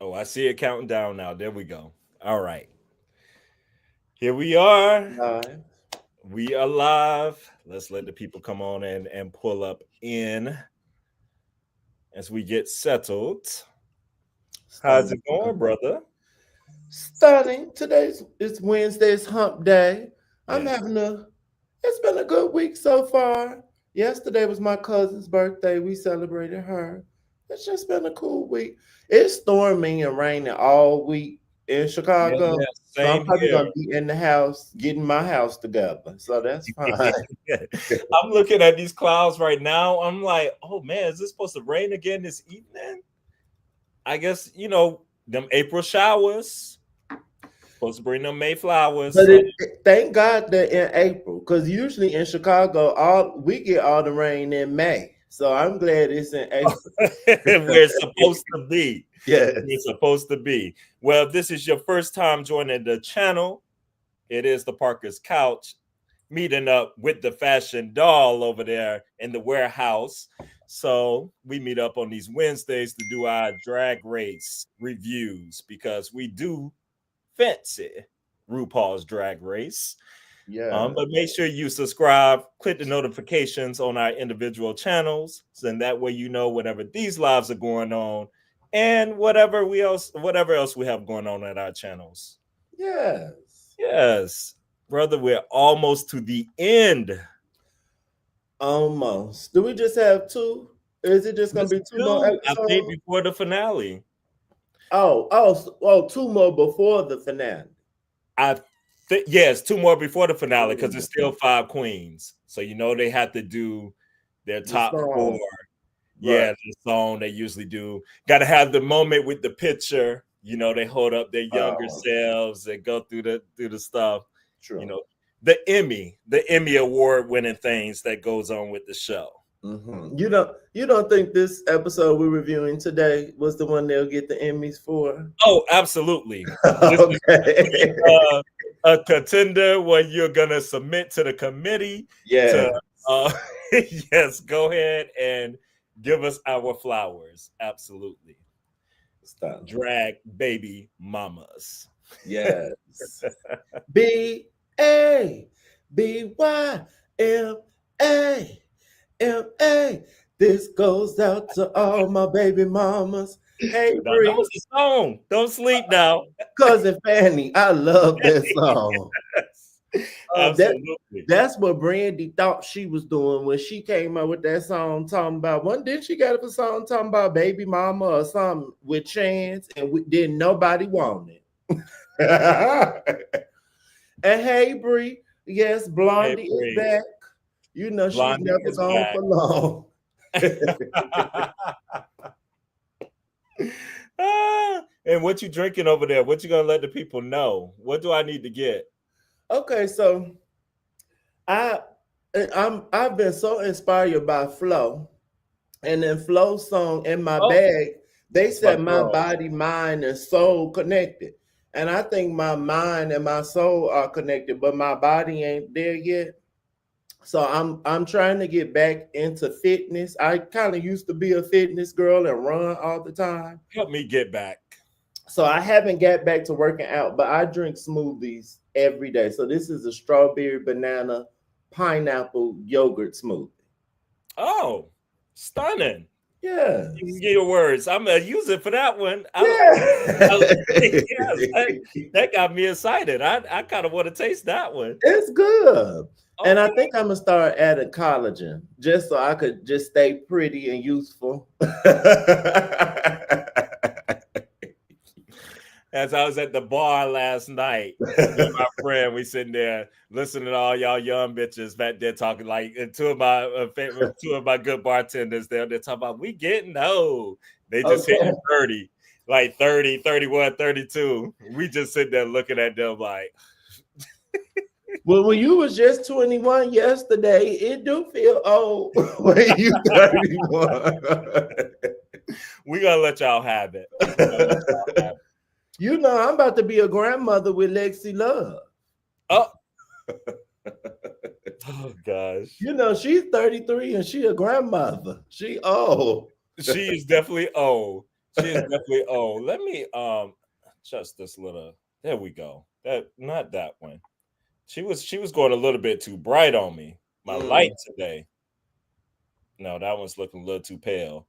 Oh, I see it counting down now. There we go. All right. Here we are. Live. We are live. Let's let the people come on in and pull up in as we get settled. How's Stunning. it going, brother? Stunning. Today's it's Wednesday's hump day. I'm Yeah. having a it's been a good week so far. Yesterday was my cousin's birthday. We celebrated her. It's just been a cool week. It's storming and raining all week in Yeah, Chicago. yeah. So I'm Same probably here. gonna be in the house getting my house together. So that's fine. I'm looking at these clouds right now. I'm like, oh man, is this supposed to rain again this evening? I guess, them April showers. Supposed to bring them Mayflowers. But So thank God that in April, because usually in Chicago, all we get all the rain in May. So I'm glad it's in April. where it's supposed to be. Where Yes. it's supposed to be. Well, if this is your first time joining the channel, it is the Parker's Couch, meeting up with the fashion doll over there in the warehouse. So we meet up on these Wednesdays to do our drag race reviews because we do fancy RuPaul's Drag Race. Yeah. But make sure you subscribe, click the notifications on our individual channels, so then that way you know whenever these lives are going on, and whatever else we have going on at our channels. Yes. Yes, brother, we're almost to the end. Almost. Do we just have two? Is it just gonna Just be two more two, I think, episodes? before the finale. Two more before the finale. I think yes, two more before the finale because it's Mhm. still five queens. So they have to do their The top four. song. Right. Yeah, the song they usually do. Got to have the moment with the picture. They hold up their younger Oh, selves and go through the stuff. You true. know, the Emmy award winning things that goes on with the show. You don't think this episode we're reviewing today was the one they'll get the Emmys for? Oh, absolutely. This is definitely Okay. a contender where you're gonna submit to the committee to. Yes. Uh, yes, go ahead and give us our flowers. Absolutely, Stop. drag baby mamas. Yes. BABYMAMA. This goes out to all my baby mamas. Hey, Now that Bree, was the song. Don't sleep now. cousin Fanny. I love that song. Yes. That Absolutely. that's what Brandy thought she was doing when she came up with that song talking about one. Did she got a song talking about baby mama or something with Chance and didn't nobody want it. And hey, Bree, yes, Hey, Blondie is Bree. back. You know she's Blondie never is gone back. for long. And what you drinking over there? What you gonna let the people know? What do I need to get? Okay, so I I've been so inspired by Flo, and then Flo's song "In My Oh, Bag." They that's my said my girl. body, mind, and soul connected, and I think my mind and my soul are connected, but my body ain't there yet. So I'm trying to get back into fitness. I kind of used to be a fitness girl and run all the time. Help me get back. So I haven't got back to working out, but I drink smoothies every day. So this is a strawberry, banana, pineapple yogurt smoothie. Oh, stunning. You can Yes. get your words. I'm gonna use it for that one. Yeah. Yes, that got me excited. I kind of want to taste that one. It's good. And I Okay. think I'm gonna start adding collagen just so I could just stay pretty and youthful. As I was at the bar last night, me and my friend, we sitting there listening to all y'all young bitches back there talking like and two of my good bartenders they're talking about we getting old. They just Okay. hitting 30, like 30, 31, 32. We just sitting there looking at them like Well, when you was just 21 yesterday, it do feel old when you 31. we gonna let y'all have it. We gonna let y'all have it. You know, I'm about to be a grandmother with Lexi Love. Oh, oh gosh. You know, she's 33 and she a grandmother. She old. She is definitely old. She is definitely old. Let me adjust this little. There we go. That not that one. She was going a little bit too bright on me. My light Mm. today. No, that one's looking a little too pale.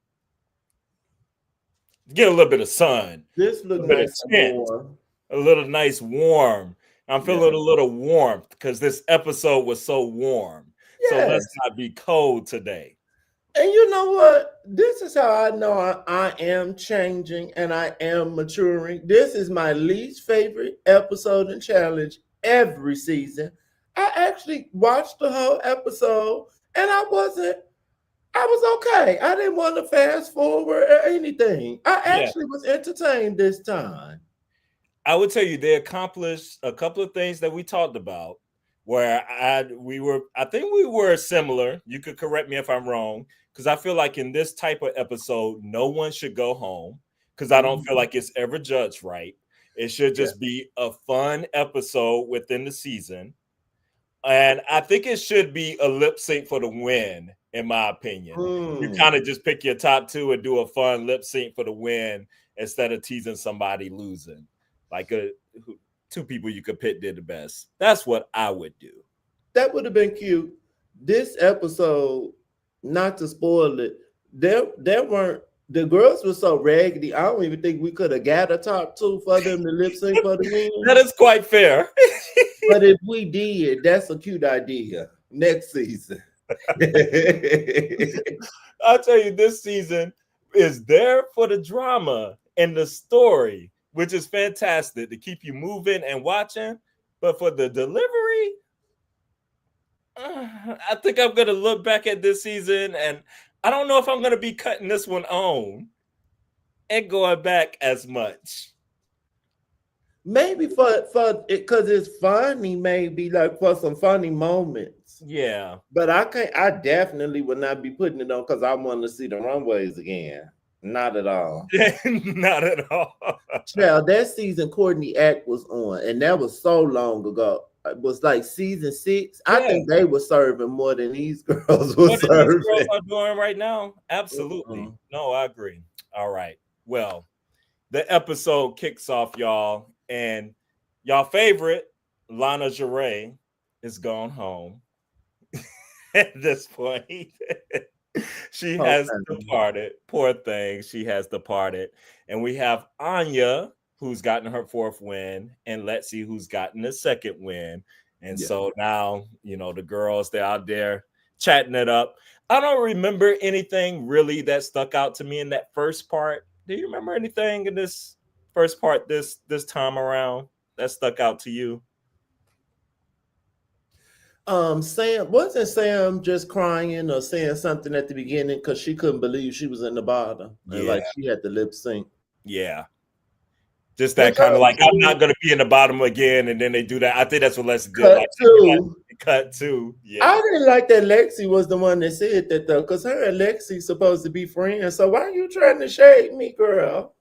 Get a little bit of sun, This a look little bit of nice and tint, warm. a little nice warm. I'm Yeah. feeling a little warmth because this episode was so warm. So let's Yes. not be cold today. And you know what? This is how I know I am changing and I am maturing. This is my least favorite episode and challenge every season. I actually watched the whole episode and I was okay. I didn't want to fast forward or anything. I Yeah. actually was entertained this time. I would tell you they accomplished a couple of things that we talked about where I think we were similar. You could correct me if I'm wrong, because I feel like in this type of episode, no one should go home because I don't feel Mhm. like it's ever judged right. It should Yeah. just be a fun episode within the season. And I think it should be a lip sync for the win, in my opinion. You kind Mm. of just pick your top two and do a fun lip sync for the win instead of teasing somebody losing. Like two people you could pick did the best. That's what I would do. That would have been cute. This episode, not to spoil it, there weren't the girls were so raggedy. I don't even think we could have got a top two for them to lip sync for the That win. is quite fair. But if we did, that's a cute idea. Next season. I'll tell you, this season is there for the drama and the story, which is fantastic to keep you moving and watching. But for the delivery, I think I'm going to look back at this season and I don't know if I'm going to be cutting this one on and going back as much. Maybe for it because it's funny, maybe like for some funny moments. Yeah. But I can't. I definitely would not be putting it on because I want to see the runways again. Not at all. Not at all. Child, that season Courtney Act was on, and that was so long ago. It was like season 6. I Yeah. think they were serving more than these girls were What these girls serving. are doing right now? Absolutely. Mm-mm. No, I agree. All right. Well, the episode kicks off, y'all, and y'all favorite Lana Jarre is gone home at this point. She Oh, has honey. departed. Poor thing. She has departed. And we have Anya, who's gotten her 4th win, and Lexi, who's gotten the 2nd win. And Yeah. so now, the girls, they're out there chatting it up. I don't remember anything really that stuck out to me in that first part. Do you remember anything in this first part this time around that stuck out to you? Sam just crying or saying something at the beginning because she couldn't believe she was in the bottom and Yeah. like she had to lip sync. Yeah. Just that Which kind I of like, I'm not understood. going to be in the bottom again. And then they do that. I think that's what Leslie did. Cut Like, two. cut two. I Yeah, didn't like that Lexi was the one that said that though, because her and Lexi supposed to be friends. So why are you trying to shade me, girl?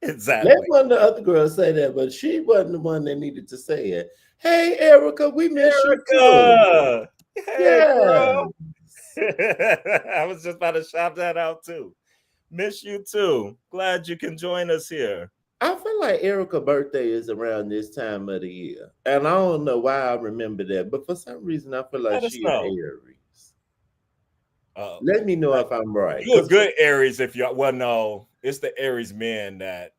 Let exactly. one of the other girls say that, but she wasn't the one that needed to say it. Hey, Erica, we miss you too. Erica. Hey, Yeah. girl. I was just about to shout that out too. Miss you too. Glad you can join us here. I feel like Erica's birthday is around this time of the year. And I don't know why I remember that, but for some reason I feel like Let us she an know. Aries. Uh, Let me know if I'm right. you're a good Aries if you well, no, it's the Aries men that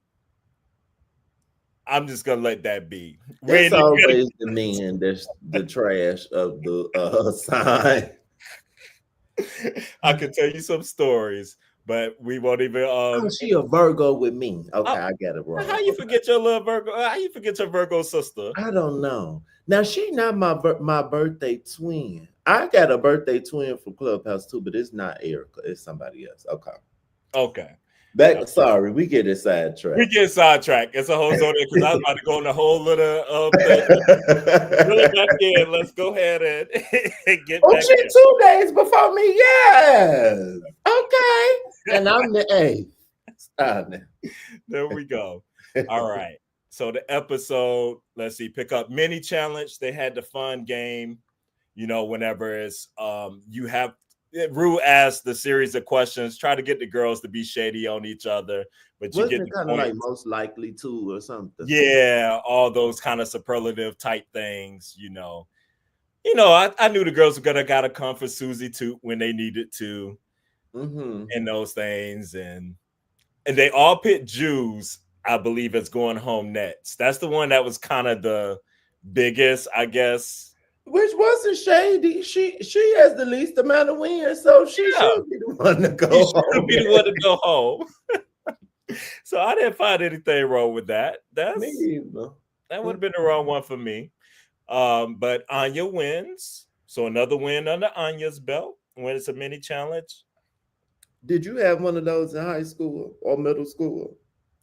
I'm just gonna let that be. It's always the men that's the trash of the sign. I could tell you some stories, but we won't even. Oh, she a Virgo with me. Okay, I got it wrong. How you forget your little Virgo? How you forget your Virgo sister? I don't know. Now she not my birthday twin. I got a birthday twin from Clubhouse too, but it's not Erica. It's somebody else. Okay. Okay. Sorry, we get it sidetracked. We get sidetracked. It's a whole zone because I was about to go on a whole little thing. Really back in. Let's go ahead and get back she in. 2 days before me. Yes. Okay. And I'm the 8th. Stop it. There we go. All right. So the episode, let's see, pick up mini challenge. They had the fun game, whenever it's you have Rue asked the series of questions, try to get the girls to be shady on each other, but you Wasn't get it the kind of like point. most likely to or something? Yeah, all those kind of superlative type things, I knew the girls were gonna gotta come for Susie too when they needed to, and those things, and they all picked Jews, I believe, as going home next. That's the one that was kind of the biggest, I guess. Which wasn't shady. She has the least amount of wins, so she Yeah, should be the one to she go should home. be the one to go home. So I didn't find anything wrong with that. Me either. That would have been the wrong one for me. But Anya wins. So another win under Anya's belt when it's a mini challenge. Did you have one of those in high school or middle school?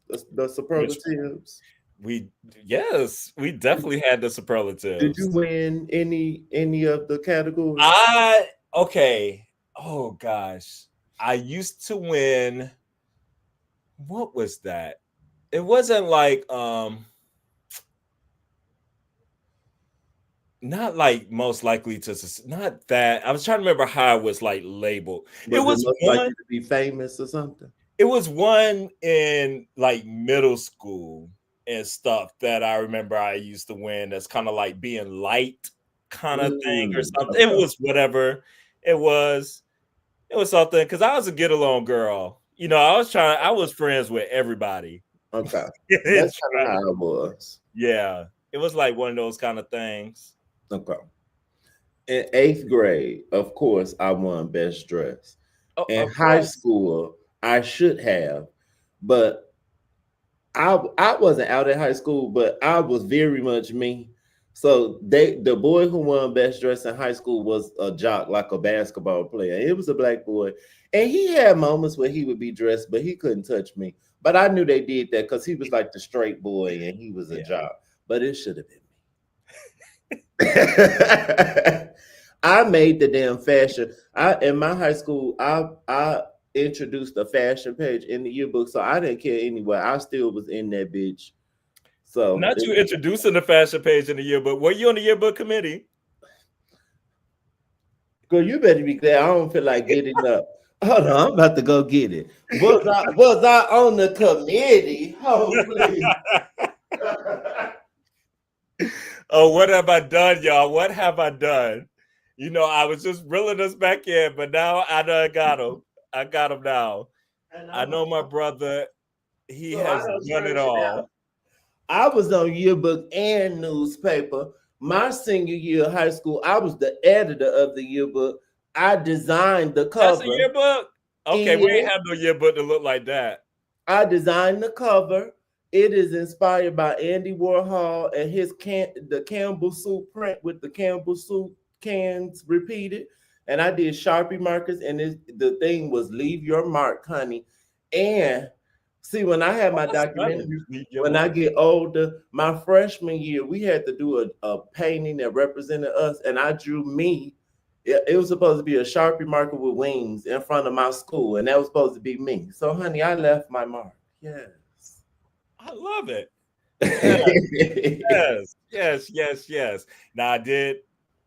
The Which superlatives. we definitely had the Did you superlatives. win any of the categories? Okay. Oh gosh. I used to win. What was that? It wasn't like not like most likely to not that. I was trying to remember how it was like labeled. It Was it was most one. likely to be famous or something? It was one in like middle school and stuff that I remember I used to win. That's kind of like being light kind of thing or something. It Okay. was whatever it was. It was something because I was a get along girl. I was friends with everybody. Okay. That's kind of how it was. Yeah, it was like one of those kind of things. Okay. In 8th grade, of course, I won best dress. Oh, In of high course. school, I should have, but I wasn't out in high school, but I was very much me. So the boy who won best dress in high school was a jock, like a basketball player. It was a black boy, and he had moments where he would be dressed, but he couldn't touch me. But I knew they did that because he was like the straight boy, and he was a Yeah. jock. But it should have been me. I made the damn fashion. In my high school, I introduced a fashion page in the yearbook, so I didn't care anyway. I still was in that bitch. So Not you introducing the fashion page in the yearbook. Were you on the yearbook committee? girl, you better be glad I don't feel like getting up. Hold on, I'm about to go get it. Was I on the committee? Oh, please. Oh, what have I done, y'all? What have I done? I was just reeling us back in, but now I done got him. I got him now. I know my brother, he So I has don't done it stretch it out. all. I was on yearbook and newspaper. My senior year of high school, I was the editor of the yearbook. I designed the That's a cover. yearbook? Okay, we ain't Yes, have no yearbook to look like that. I designed the cover. It is inspired by Andy Warhol and the Campbell soup print with the Campbell soup cans repeated. And I did Sharpie markers, and the thing was "Leave your mark, honey." And see, when I had my That's funny. documentary, Your when I book. get older, my freshman year, we had to do a painting that represented us, and I drew me. It was supposed to be a Sharpie marker with wings in front of my school, and that was supposed to be me. So, honey, I left my mark. Yes. I love it. Yes. Now I did,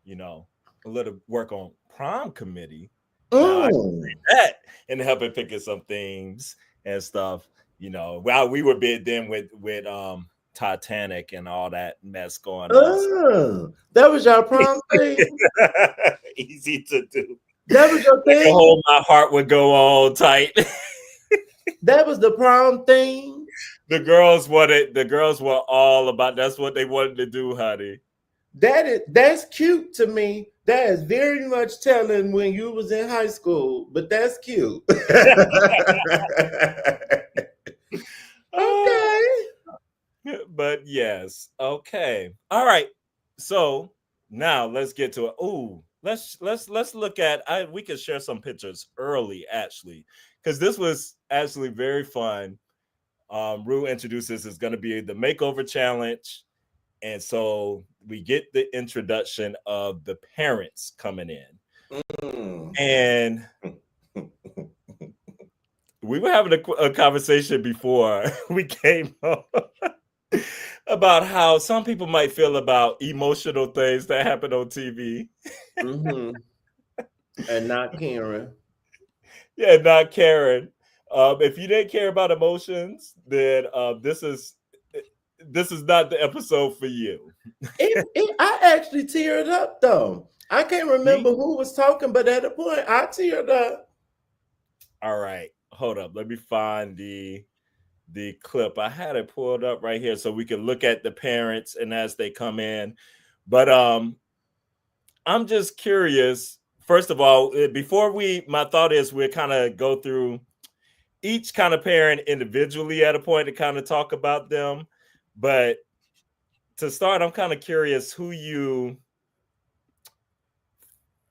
a little work on prom committee. Now I Mm. did that and helping picking some themes and stuff. While we were bid then with Titanic and all that mess going on. Oh, that was your prom thing? Easy to do. That was your Like a thing? hold my heart would go all tight. That was the prom thing? The girls were all about that's what they wanted to do, honey. That's cute to me. That is very much telling when you was in high school, but that's cute. Okay. But yes, okay. All right. So now let's get to it. Ooh, let's look at we can share some pictures early actually, because this was actually very fun. Rue introduces is going to be the makeover challenge. And so we get the introduction of the parents coming in. Mm. And we were having a conversation before we came home about how some people might feel about emotional things that happen on TV. Mm-hmm. And not Karen. Yeah, not Karen. If you didn't care about emotions, then this is not the episode for you. I actually teared up though. I can't Me? remember who was talking, but at a point I teared up. All right, hold up. Let me find the clip. I had it pulled up right here so we can look at the parents and as they come in. But I'm just curious. First of all, before my thought is we'll kind of go through each kind of parent individually at a point to kind of talk about them. But to start, I'm kind of curious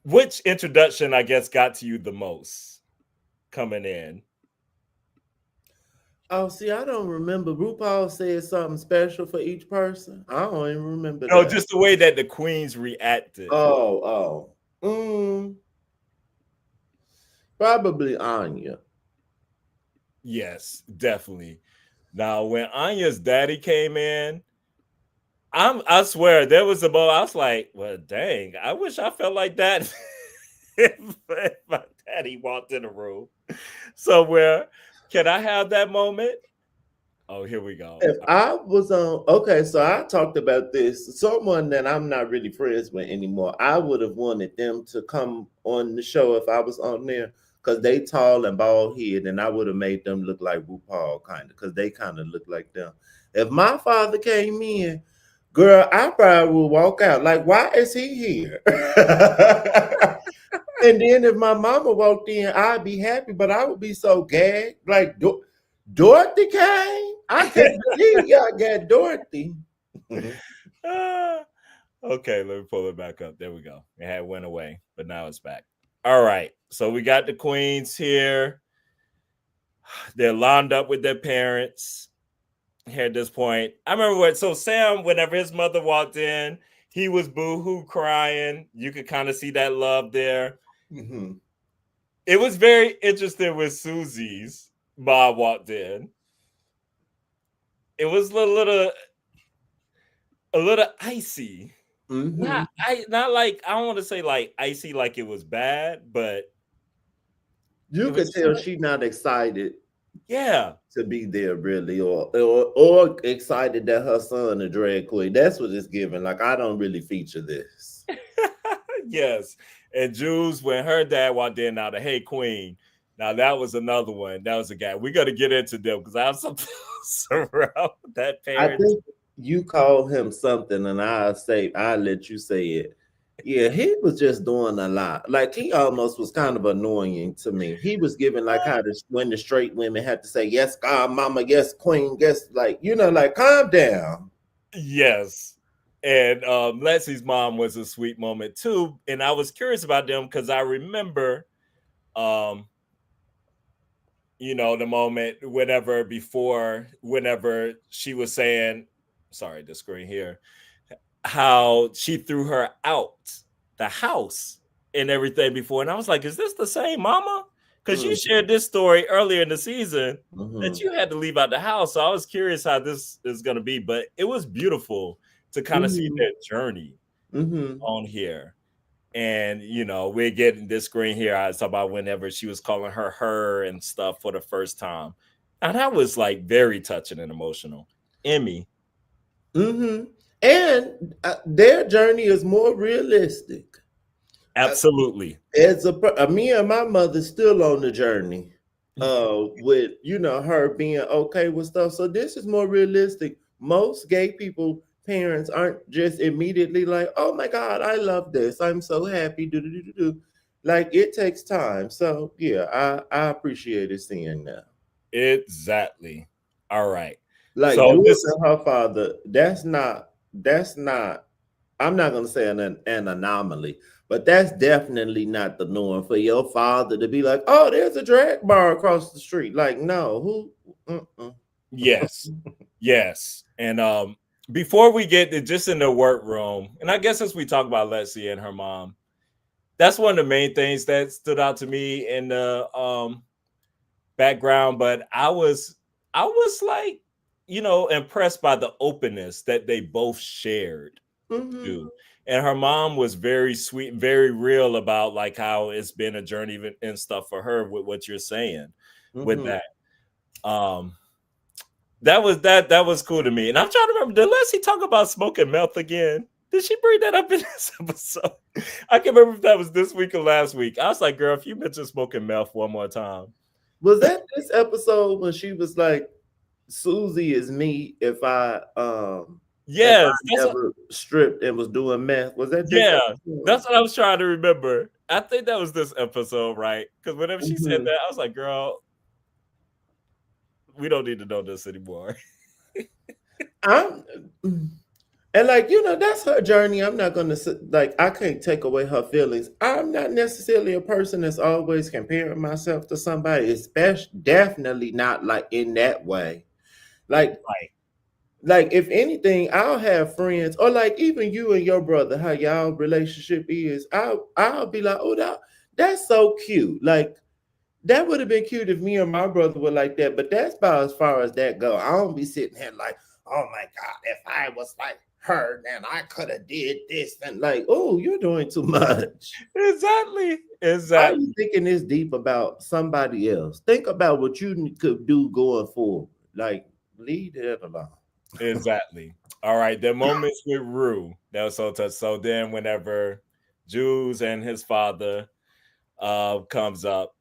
which introduction I guess got to you the most coming in. Oh, see, I don't remember. RuPaul said something special for each person. I don't even remember No, that. just the way that the queens reacted. Oh. Probably Anya. Yes, definitely. Now, when Anya's daddy came in, I swear there was a moment I was like, well, dang, I wish I felt like that if my daddy walked in the room somewhere. Can I have that moment? Oh, here we go. If I was on, okay, so I talked about this. Someone that I'm not really friends with anymore, I would have wanted them to come on the show if I was on there because they tall and bald head, and I would have made them look like RuPaul kind of because they kind of look like them. If my father came in, girl, I probably would walk out like, why is he here? And then if my mama walked in, I'd be happy, but I would be so gagged. Like Dorothy came. I can't believe y'all got Dorothy. Ah, okay, let me pull it back up. There we go. It had went away, but now it's back. All right. So we got the queens here. They're lined up with their parents here at this point. I remember so Sam, whenever his mother walked in, he was boo-hoo crying. You could kind of see that love there. Mhm. It was very interesting when Susie's mom walked in. It was a little icy. Mhm. Not like I don't want to say like icy like it was bad, but You it could was tell she not excited yeah. to be there really, or excited that her son a drag queen. That's what it's giving. Like I don't really feature this. Yes. And Jules, when her dad walked in, now the Hey Queen. Now that was another one. That was a guy. We got to get into them because I have something else around that I parents. think you call him something, and I let you say it. Yeah, he was just doing a lot. Like he almost was kind of annoying to me. He was giving like how when the straight women had to say yes, God, mama, yes, queen, yes, like like calm down. Yes. And Leslie's mom was a sweet moment too. And I was curious about them because I remember um the moment whenever she was saying, sorry, the screen here, how she threw her out the house and everything before. And I was like, is this the same mama? Because you shared this story earlier in the season that Mm-hmm. you had to leave out the house. So I was curious how this is going to be, but it was beautiful to kind of see Mm-hmm. their journey Mm-hmm. on here. And we're getting this screen here. I was talking about whenever she was calling her and stuff for the first time. And that was like very touching and emotional. Emmy, Mm-hmm. And their journey is more realistic. Uh, absolutely. me and my mother still on the journey. With her being okay with stuff. So this is more realistic. Most gay people parents aren't just immediately like, oh my God, I love this. I'm so happy. Do do do do do. Like it takes time. So yeah, I appreciated seeing that. Exactly. All right. Like So Jules this, and her father, that's not I'm not gonna say an anomaly, but that's definitely not the norm for your father to be like, oh, there's a drag bar across the street. Like, no, who mm-mm. yes, yes. And before we get to just in the workroom, and I guess as we talk about Leslie and her mom, that's one of the main things that stood out to me in the background. But I was like, impressed by the openness that they both shared. Mm-hmm. too. And her mom was very sweet, very real about like how it's been a journey and stuff for her with what you're saying with Mm-hmm. that. Um, that was cool to me. And I'm trying to remember, did Leslie talk about smoking meth again? Did she bring that up in this episode? I can't remember if that was this week or last week. I was like, girl, if you mention smoking meth one more time. Was that this episode when she was like, Susie is me if I Yes, that's what, never stripped and was doing meth? Was that this yeah, episode? that's what I was trying to remember. I think that was this episode, right? Because whenever she said Mm-hmm. that, I was like, girl, we don't need to know this anymore. I'm and like that's her journey. I'm not gonna like I can't take away her feelings. I'm not necessarily a person that's always comparing myself to somebody, especially definitely not like in that way. Like Right. like if anything, I'll have friends or like even you and your brother, how y'all relationship is. I'll be like, oh that's so cute. Like that would have been cute if me and my brother were like that, but that's about as far as that go. I don't be sitting here like, oh my god, if I was like her, then I could have did this and like, oh, you're doing too much. Exactly. Why are Exactly. you thinking this deep about somebody else? Think about what you could do going forward. Like, leave it alone. Exactly. All right. The moments with Rue, that was so touch. So then whenever Jules and his father comes up,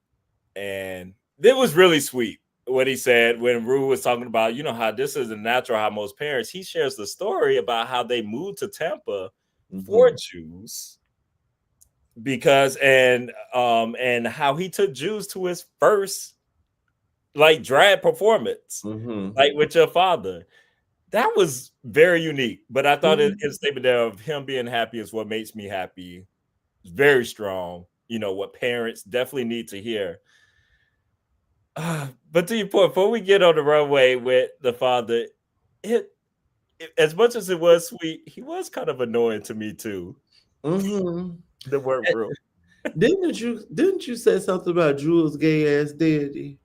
and it was really sweet what he said when Rue was talking about, how this is a natural how most parents, he shares the story about how they moved to Tampa for Mm-hmm. Jules because and how he took Jules to his first like drag performance, Mm-hmm. like with your father. That was very unique, but I thought his Mm-hmm. statement there of him being happy is what makes me happy. Very strong. What parents definitely need to hear. But to your point, before we get on the runway with the father, it, as much as it was sweet, he was kind of annoying to me too. Mm-hmm. The word real. Didn't you say something about Jules' gay ass daddy?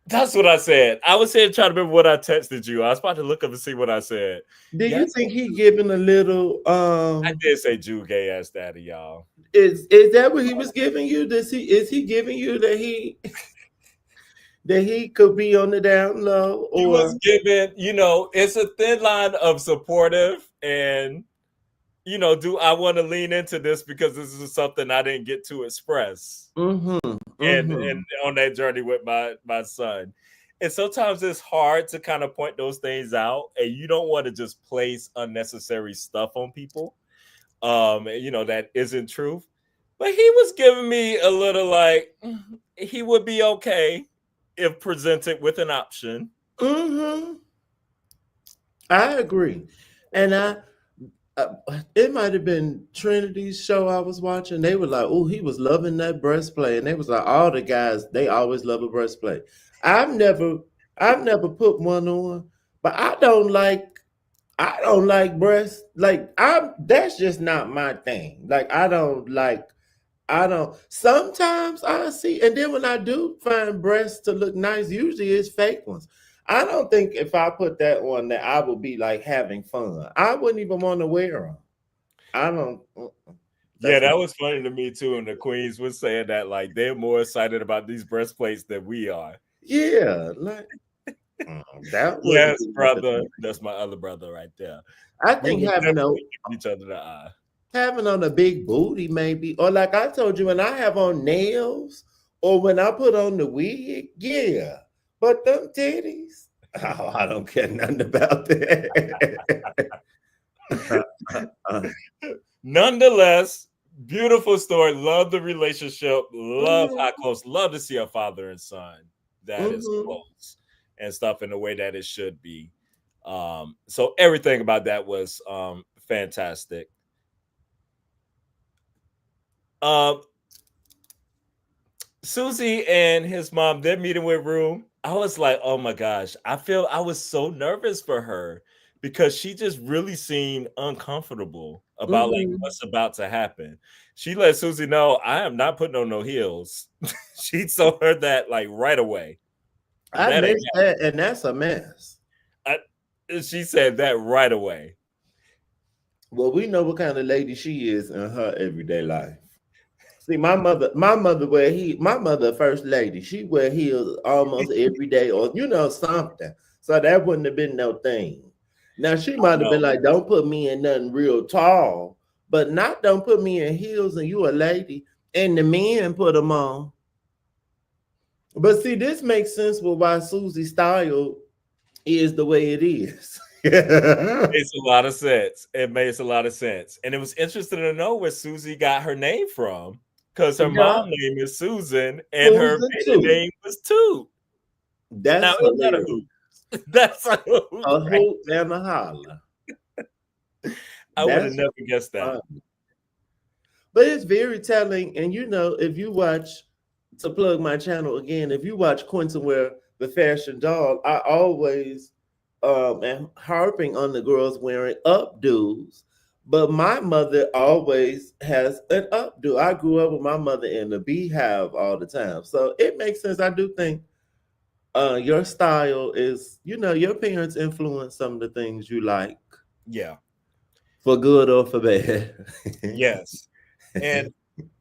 That's what I said. I was saying trying to remember what I texted you. I was about to look up and see what I said. Do Yeah, you think he giving a little I did say Jew gay ass daddy, y'all. is that what he was giving you? Is he giving you that he could be on the down low He was or given, it's a thin line of supportive and do I want to lean into this because this is something I didn't get to express mm-hmm, and mm-hmm, on that journey with my son. And sometimes it's hard to kind of point those things out and you don't want to just place unnecessary stuff on people. That isn't truth. But he was giving me a little like he would be okay if presented with an option. mm-hmm. I agree. And uh, it might have been Trinity's show I was watching. They were like, "Oh, he was loving that breastplate," and they was like, "All the guys, they always love a breastplate." I've never, I've never put one on, but I don't like breasts. Like that's just not my thing. Like I don't. Sometimes I see, and then when I do find breasts to look nice, usually it's fake ones. I don't think if I put that on that I would be like having fun. I wouldn't even want to wear them. I don't. Yeah, That's that not. was funny to me too. And the queens was saying that like they're more excited about these breastplates than we are. Yeah, like that wouldn't Yes, be nothing for brother. me. That's my other brother right there. I We think would definitely give each other the eye. having on a big booty maybe, or like I told you, when I have on nails, or when I put on the wig, yeah. But them titties, oh, I don't care nothing about that. Nonetheless, beautiful story. Love the relationship. Love how Mhm, close. Love to see a father and son that is mhm. close and stuff in the way that it should be. So everything about that was fantastic. Um, Susie and his mom, their meeting with Room, I was like, oh my gosh, I was so nervous for her because she just really seemed uncomfortable about like Mhm. what's about to happen. She let Susie know, I am not putting on no heels. She told her that like right away. I That ain't missed that, and that's a mess. I, she said that right away. Well, we know what kind of lady she is in her everyday life. See, my mother first lady, she wear heels almost every day, or something. So that wouldn't have been no thing. Now she I might have been know. like, "Don't put me in nothing real tall," but not don't put me in heels and you a lady, and the men put them on. But see, this makes sense with why Susie's style is the way it is. Makes a lot of sense. It makes a lot of sense. And it was interesting to know where Susie got her name from because her Yeah, mom name is Susan and her Susan maiden too. name was Toot. Now, That's is that a hilarious. hoot? That's a hoot, A right? hoot and a holler. I would have That's never guessed that. fun. But it's very telling. And if you watch, to plug my channel again, if you watch Quentin wear the fashion doll, I always am harping on the girls wearing updos. But my mother always has an updo. I grew up with my mother in the beehive all the time. So it makes sense. I do think your style is, your parents influence some of the things you like, Yeah. for good or for bad. Yes. And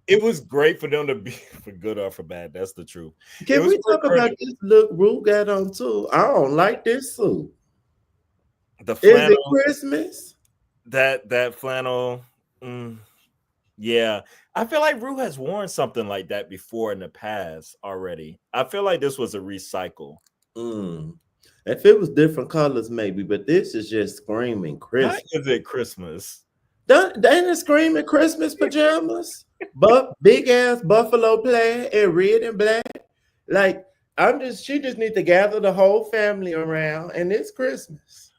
it was great for them to be for good or for bad. That's the truth. It Can was we great talk for her about to this look Rue got on too? I don't like this suit. the Is it flannel, Christmas? that flannel. mm, yeah. I feel like Rue has worn something like that before in the past already. I feel like this was a recycle. Mm. If it was different colors, maybe, but this is just screaming How Christmas. is it Christmas? Ain't it screaming Christmas pajamas? But big ass buffalo plaid and red and black. Like she just need to gather the whole family around, and it's Christmas.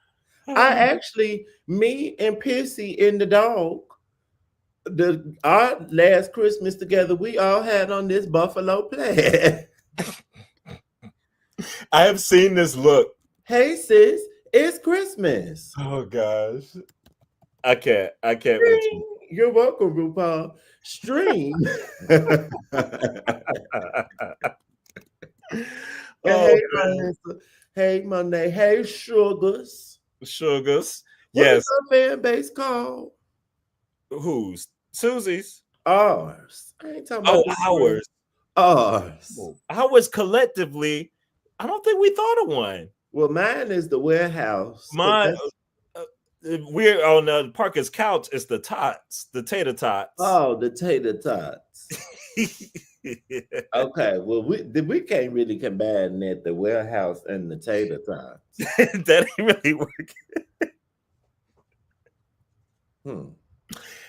I actually, me and Pissy and the dog, our last Christmas together, we all had on this buffalo plaid. I have seen this look. Hey sis, it's Christmas. Oh gosh. I can't with you. Stream. You're welcome, RuPaul. Stream. And Oh hey, man. Anissa. Hey, Monet. Hey, Sugars. Sugars. What is Yes. our fan base called? Who's Susie's? Ours. I ain't talking Oh, about this girl. ours. Ours. Oh, ours collectively. I don't think we thought of one. Well, mine is the warehouse because Mine that's we're on the Parker's couch. It's the tots, the tater tots. the tater tots. Okay, well we can't really combine that, the warehouse and the tater tots. That ain't really work. Hmm.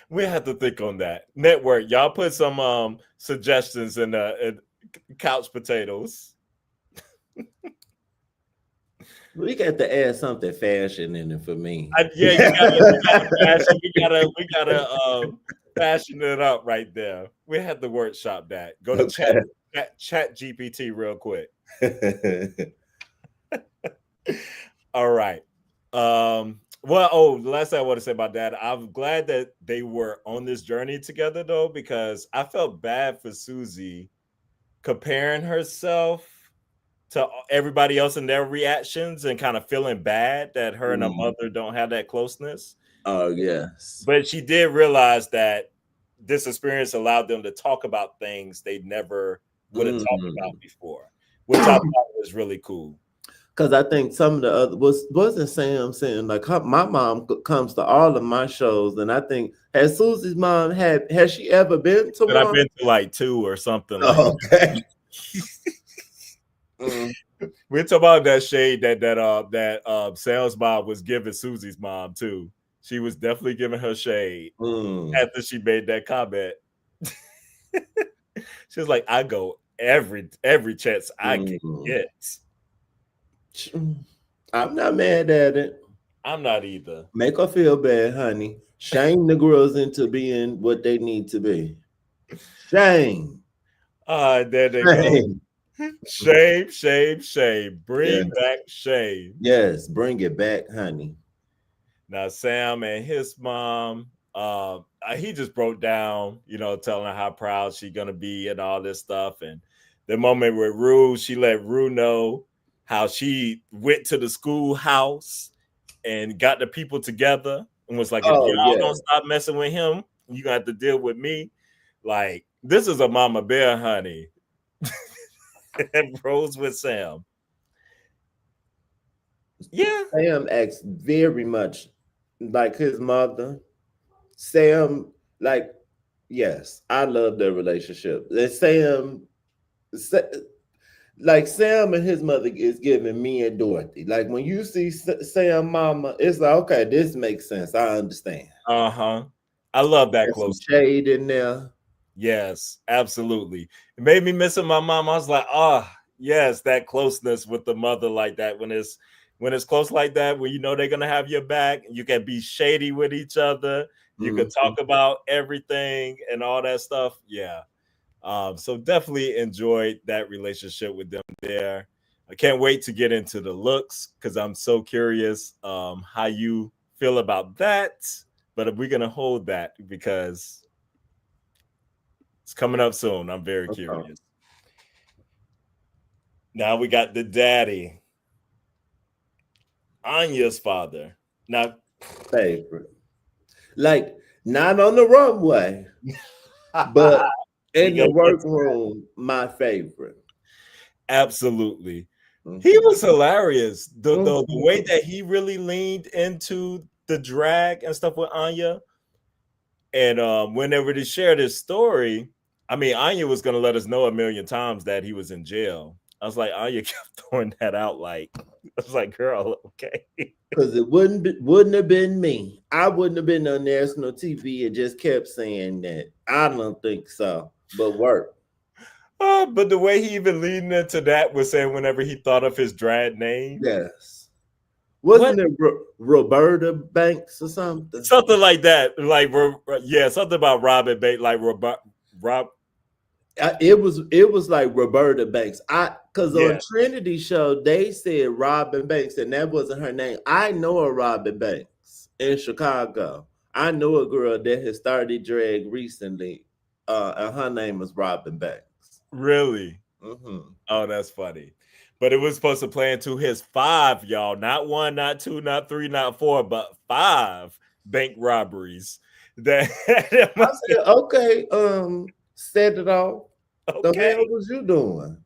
We have to think on that. Network, y'all put some suggestions in couch potatoes. We got to add something fashion in it for me. Yeah, you gotta fashion. We gotta fashion it up right there. We had to workshop that. Go to Okay. chat GPT real quick. All right. The last thing I want to say about that, I'm glad that they were on this journey together though, because I felt bad for Susie comparing herself to everybody else and their reactions and kind of feeling bad that her and her mother don't have that closeness. Oh yes. But she did realize that this experience allowed them to talk about things they never would have talked about before, which I thought was really cool. Because I think some of the other wasn't Sam saying like my mom comes to all of my shows, and I think has Susie's mom has she ever been to But I've one? been to like 2 or something like Oh, okay. we're talking about that shade that sales mom was giving Susie's mom too. She was definitely giving her shade after she made that comment. She was like, I go every chance I can get. I'm not mad at it. I'm not either. Make her feel bad, honey. Shame the girls into being what they need to be. Shame. There they go. Shame. Bring back shame. Yes, bring it back, honey. Now Sam and his mom, he just broke down, telling her how proud she's gonna be and all this stuff. And the moment with Rue, she let Rue know how she went to the schoolhouse and got the people together and was like, if Oh y'all yeah. don't stop messing with him, you got to deal with me. Like, this is a mama bear, honey. And Rose with Sam. Yeah. Sam acts very much like his mother. Sam, like, yes, I love their relationship. And Sa- like Sam and his mother is giving me and Dorothy. Like when you see Sam mama, it's like, okay, this makes sense. I understand. Uh-huh. I love that There's some closeness. shade in there. Yes, absolutely. It made me missing my mom. I was like, ah, yes, that closeness with the mother like that. When it's close like that, when you know they're gonna have your back, you can be shady with each other. You can Mhm. talk about everything and all that stuff. Yeah. So definitely enjoyed that relationship with them there. I can't wait to get into the looks because I'm so curious how you feel about that. But we're gonna hold that because it's coming up soon. I'm very Okay. curious. Now we got the daddy, Anya's father. Now, Favorite. Like, not on the runway, but we in the gonna get to workroom, my favorite. absolutely. He Mhm. was hilarious. The way Mhm. that he really leaned into the drag and stuff with Anya, and whenever they shared his story, I mean, Anya was gonna let us know a million times that he was in jail. I was like, Anya kept throwing that out. Like, I was like, girl, okay. Because it wouldn't have been me. I wouldn't have been on national TV and just kept saying that. I don't think so. But work. But the way he even leading into that was saying whenever he thought of his drag name, Yes. what Wasn't it Roberta Banks or something? something like that, like yeah, something about Robin Bate, like Rob, It was like Roberta Banks. Because on yeah, Trinity show they said Robin Banks and that wasn't her name. I know a Robin Banks in Chicago. I know a girl that has started drag recently, and her name is Robin Banks. really. Hmm. Oh, that's funny. But it was supposed to play into his five, y'all. Not one, not two, not three, not four, but five bank robberies. That I said, okay, set it off. The okay. hell was you doing?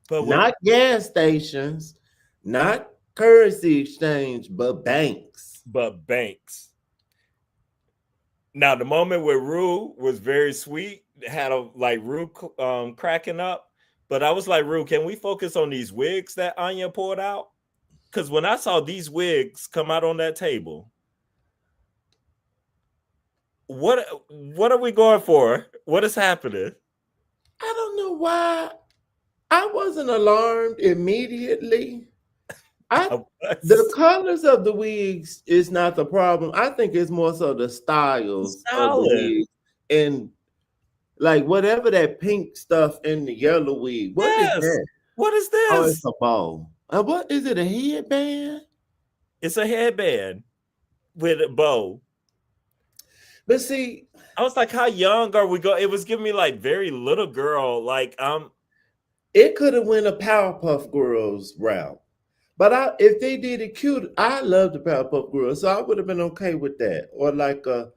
But with Not gas stations, not currency exchange, but banks. but banks. Now the moment where Rue was very sweet, had a like Rue cracking up. But I was like, Rue, can we focus on these wigs that Anya poured out? Because when I saw these wigs come out on that table, what are we going for? What is happening? I don't know why I wasn't alarmed immediately. I I The was colors of the wigs is not the problem. I think it's more so the styles of the styling. wigs and like whatever that pink stuff in the yellow wig. What is Yes. that? What is Oh, it's this? a bow. What is it? A headband? It's a headband with a bow. But see, I was like, how young are we going? It was giving me like very little girl. Like, it could have went a Powerpuff Girls route. But if they did it cute, I love the Powerpuff Girls, so I would have been okay with that. Or like a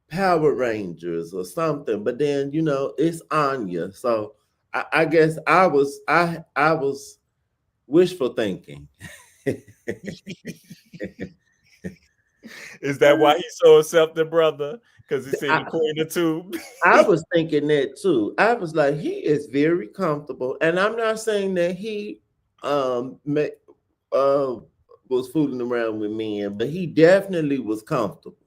Power Rangers or something. But then it's Anya, so I guess I was wishful thinking. is that why he's so accepting, brother? Because he seen the I, queen of tube. I was thinking that too. I was like, he is very comfortable, and I'm not saying that he uh, was fooling around with men, but he definitely was comfortable.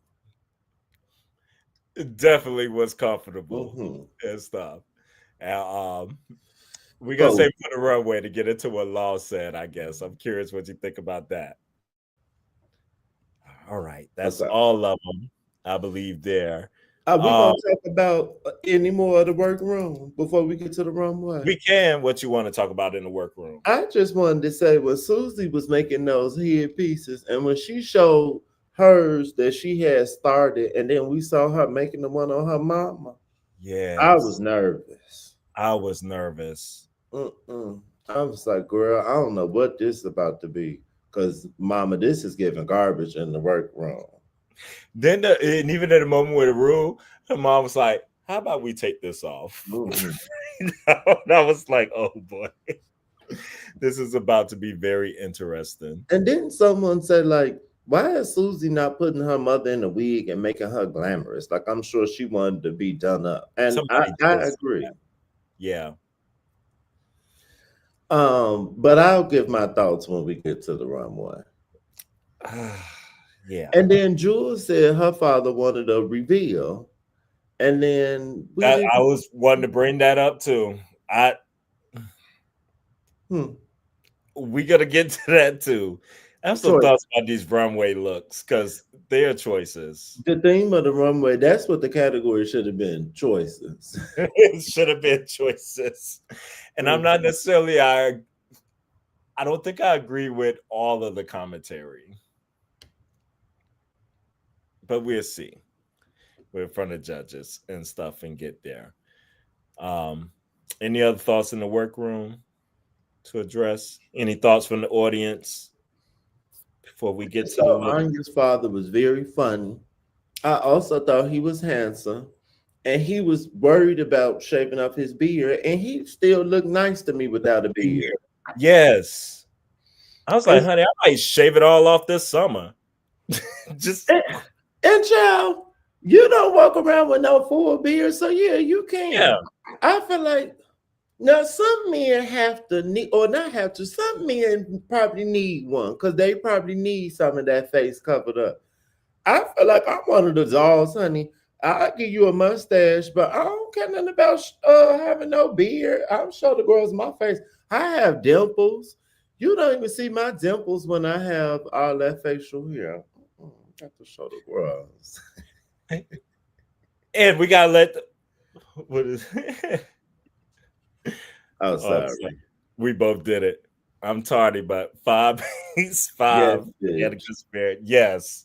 Definitely was comfortable Hmm. and stuff. And, we're gonna So, say for the runway to get into what Law said. I guess I'm curious what you think about that. All right, that's okay. all of them, I believe. There, Are we um, gonna talk about any more of the workroom before we get to the runway? we can. What you want to talk about in the workroom? I just wanted to say when Susie was making those head pieces, and when she showed hers that she had started, and then we saw her making the one on her mama, I was Yes, nervous. I was nervous. Mm-mm. I was like, girl, I don't know what this is about to be. because Mama, this is giving garbage in the workroom. Then, and even in the moment with the rule, her mom was like, "How about we take this off?" Mhm. And I was like, "Oh boy, this is about to be very interesting." And then someone said, like, why is Susie not putting her mother in a wig and making her glamorous? Like, I'm sure she wanted to be done up. And I, Somebody I did say agree. that. Yeah. But I'll give my thoughts when we get to the runway. Yeah. And then Jules said her father wanted a reveal. And then we That didn't. I was wanting to bring that up too. Hmm, We gotta get to that too. I have some choice. thoughts about these runway looks because they are choices. The theme of the runway, that's what the category should have been, choices. It should have been choices. And I'm not necessarily I don't think I agree with all of the commentary. But we'll see. We're in front of judges and stuff and get there. Um, any other thoughts in the workroom to address? Any thoughts from the audience before we get to the So look? Anya's father was very funny. I also thought he was handsome. And he was worried about shaving off his beard. And he still looked nice to me without a beard. Yes. I was like, And, honey, I might shave it all off this summer. Just and, and child, you don't walk around with no full beard. So yeah, you yeah. can. I feel like now some men have to need, or not have to, some men probably need one because they probably need some of that face covered up. I feel like I'm one of the dolls, honey. I'll give you a mustache, but I don't care nothing about having no beard. I'll show the girls my face. I have dimples. You don't even see my dimples when I have all that facial hair. Got to show the girls. And we gotta let what is Oh, oh, sorry. we both did it. I'm tardy, but five is Yes, five. We had a bitch. good spirit. Yes.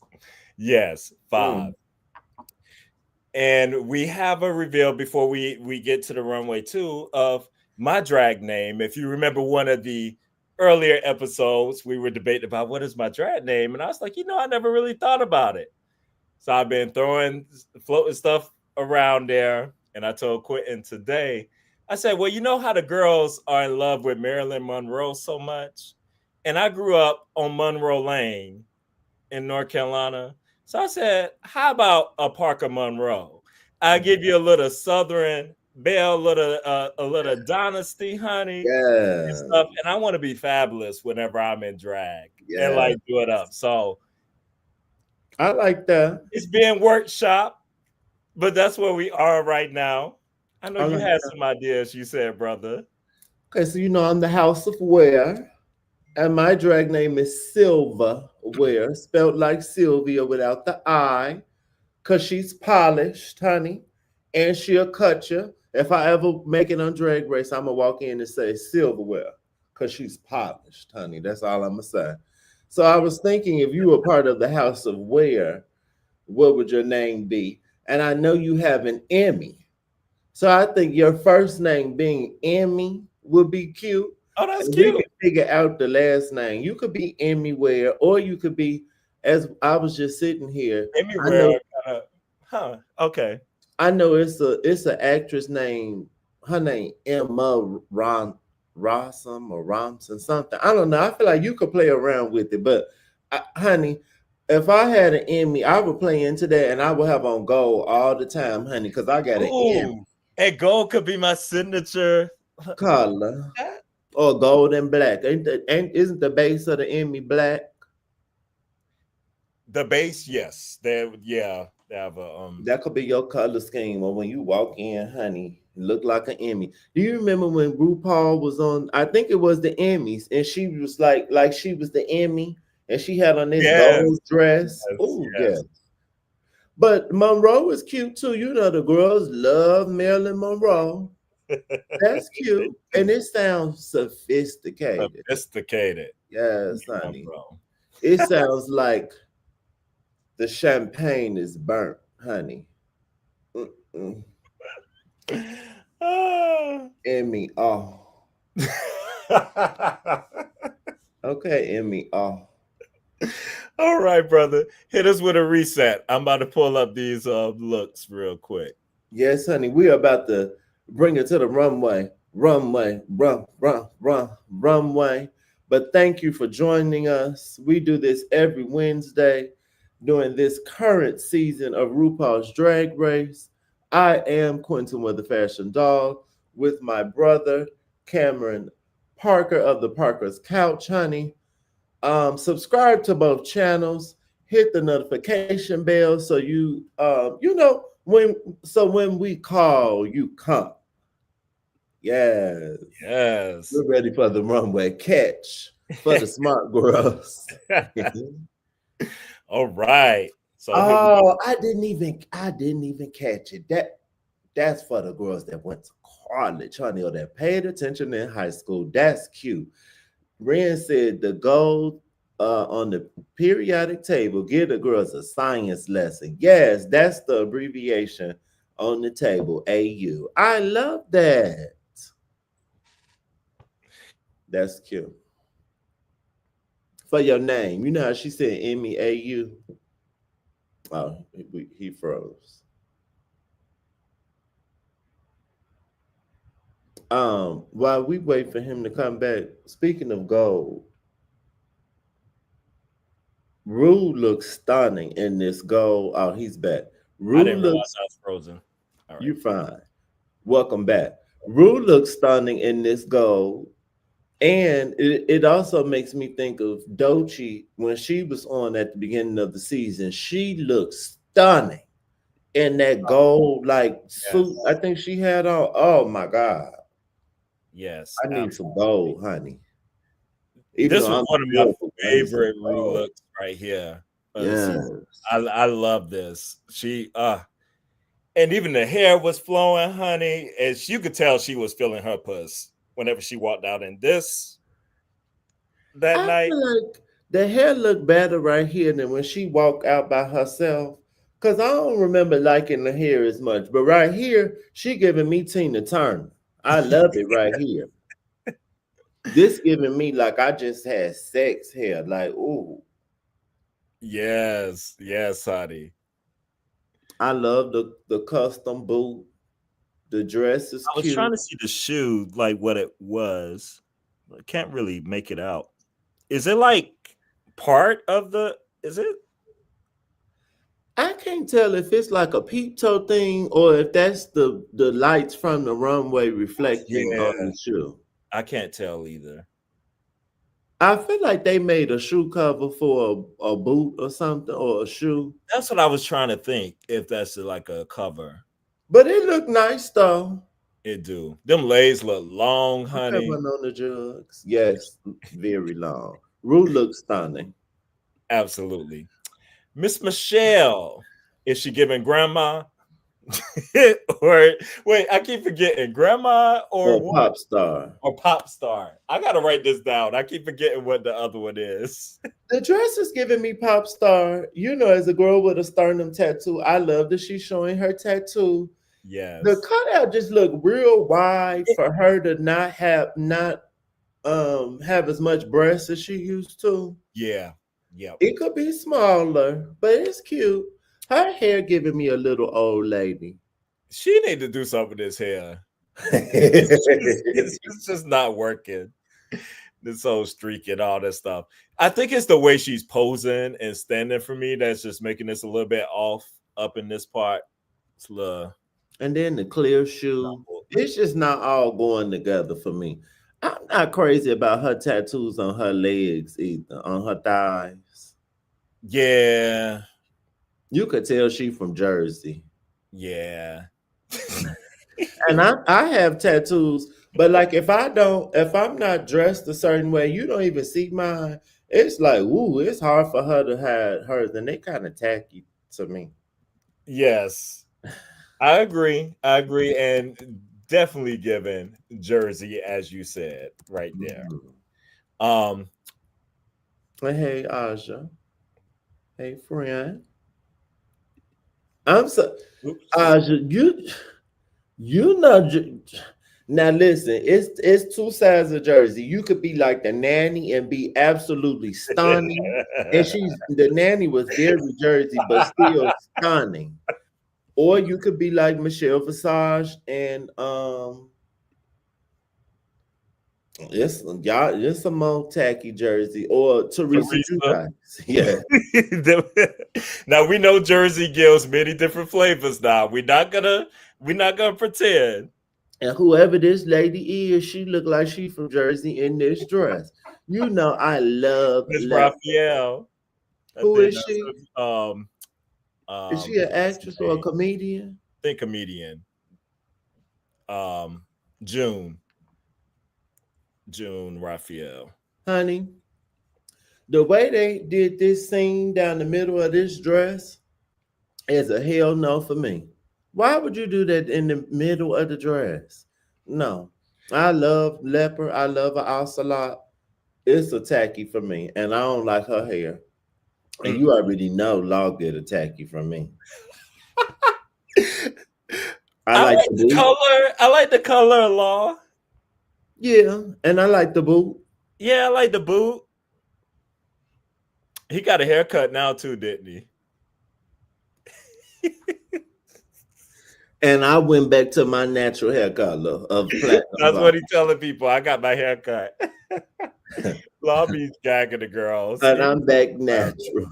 Yes, five. Mm. And we have a reveal before we get to the runway too of my drag name. If you remember one of the earlier episodes, we were debating about what is my drag name, and I was like, I never really thought about it. So I've been floating stuff around there, and I told Quentin today. I said, well, you know how the girls are in love with Marilyn Monroe so much, and I grew up on Monroe Lane in North Carolina. So I said, how about a Parker Monroe? I give you a little Southern Belle, a little Dynasty, honey, and Yeah. stuff. And I want to be fabulous whenever I'm in drag and Yeah. like do it up. So I like that. it's being workshop, but that's where we are right now. I know I you like had that. some ideas, you said, brother. Okay, so I'm the House of Wear. And my drag name is Silva Ware, spelled like Sylvia without the I, because she's polished, honey, and she'll cut you. If I ever make it on Drag Race, I'm going to walk in and say Silverware, because she's polished, honey. That's all I'm going to say. So I was thinking if you were part of the House of Ware, what would your name be? And I know you have an Emmy. So I think your first name being Emmy would be cute. Oh, that's And we cute. can figure out the last name. You could be Emmy Ware, or you could be, as I was just sitting here. I know Anywhere, kind of, huh? Okay. I know it's an actress named, her name Emma Rossum or Romson something. I don't know. I feel like you could play around with it, but honey, if I had an Emmy, I would play into that and I would have on gold all the time, honey, because I got an Emmy Ooh, and gold could be my signature. color or gold and black. Isn't the base of the Emmy black? The base, yes. They have a That could be your color scheme. Or when you walk in, honey, you look like an Emmy. Do you remember when RuPaul was on? I think it was the Emmys, and she was like she was the Emmy, and she had on this yes, gold dress. yes, Oh yeah. yes. But Monroe is cute too. The girls love Marilyn Monroe. That's cute, and it sounds sophisticated. Sophisticated. Yes, Yeah, honey. bro. It sounds like the champagne is burnt, honey. Mm-mm. Ah. Emmy, oh. Okay, Emmy, oh. All right, brother. Hit us with a reset. I'm about to pull up these looks real quick. Yes, honey, we are about to bring it to the runway, runway, runway. But thank you for joining us. We do this every Wednesday during this current season of RuPaul's Drag Race. I am Quentin with the Fashion Dog with my brother Cameron Parker of the Parker's Couch, honey. Subscribe to both channels. Hit the notification bell so when we call, you come. Yes, Yes. we're ready for the runway catch for the smart girls. All right. So here we go. Oh, I didn't even catch it. That's for the girls that went to college, honey, or that paid attention in high school. That's cute. Ren said the gold on the periodic table give the girls a science lesson. Yes, that's the abbreviation on the table, AU. I love that. That's cute. For your name, you know how she said Emmy AU? Oh, he froze. While we wait for him to come back, speaking of gold, Rue looks stunning in this gold. Oh, he's back. I Rue didn't realize looks I was frozen. All right. You fine. Welcome back. Rue looks stunning in this gold. And it also makes me think of Doechii when she was on at the beginning of the season. She looks stunning in that gold like suit. Yes. I think she had on. Oh my God. Yes. I need some Absolutely. gold, honey. Even This though was I'm one of my beautiful, I need some favorite Rue gold. looks right here of the season. Yes. I love this. She and even the hair was flowing, honey. And you could tell she was feeling her puss whenever she walked out in this that I night. feel like the hair looked better right here than when she walked out by herself. Cause I don't remember liking the hair as much. But right here, she giving me Tina Turner. I love it right here. This giving me like I just had sex hair. Like, ooh. Yes, yes, honey. I love the custom boot. The dress is I was cute. trying to see the shoe, like what it was. I can't really make it out. Is it like part of the? Is it? I can't tell if it's like a peep toe thing or if that's the lights from the runway reflecting Yeah, on the shoe. I can't tell either. I feel like they made a shoe cover for a boot or something or a shoe, That's what I was trying to think. If that's like a cover, but it looked nice though. it do. Them legs look long, Okay, honey. one on the jugs. Yes, very long. Rue looks stunning. Absolutely. Miss Michelle, is she giving grandma? Or wait, I keep forgetting grandma or Or what? pop star. Or pop star. I gotta write this down. I keep forgetting what the other one is. The dress is giving me pop star. You know, as a girl with a sternum tattoo, I love that she's showing her tattoo. The Yes. cutout just looked real wide for her to not have as much breast as she used to. Yeah. Yep. It could be smaller, but it's cute. Her hair giving me a little old lady. She need to do something with this hair. It's just not working. This whole streak and all that stuff. I think it's the way she's posing and standing for me that's just making this a little bit off up in this part. It's a little And then the clear shoe. double. It's just not all going together for me. I'm not crazy about her tattoos on her legs either, on her thighs. Yeah. You could tell she from Jersey. Yeah. And I have tattoos, but like if I'm not dressed a certain way, you don't even see mine. It's like, ooh, it's hard for her to hide hers, and they kind of tacky to me. Yes. I agree. I agree. And definitely given Jersey, as you said, right there. Mhm. Um, Hey, Aja. Hey, friend. I'm so oops. Aja. You know, Now listen, it's two sides of Jersey. You could be like the nanny and be absolutely stunning. And the nanny was very Jersey, but still stunning. Or you could be like Michelle Visage and it's some more tacky Jersey or Teresa Teresa. Judice. Yeah. Now we know Jersey gives many different flavors. Now we're not gonna pretend. And whoever this lady is, she look like she from Jersey in this dress. You know, I love Miss leopard. Raphael. I Who think is she? that's Is she an what's actress her or a name? comedian? I think comedian. Um, June. June Raphael. Honey, the way they did this scene down the middle of this dress is a hell no for me. Why would you do that in the middle of the dress? No. I love leopard. I love an ocelot. It's a tacky for me, and I don't like her hair. And Mm. you already know Law get a tacky from me. I I like like the the boot. color. I like the color law. Yeah, and I like the boot. Yeah, I like the boot. He got a haircut now too, didn't he? And I went back to my natural hair color of platinum That's what blonde. he telling people. I got my haircut. Lobby's gagging the girls. And I'm back natural.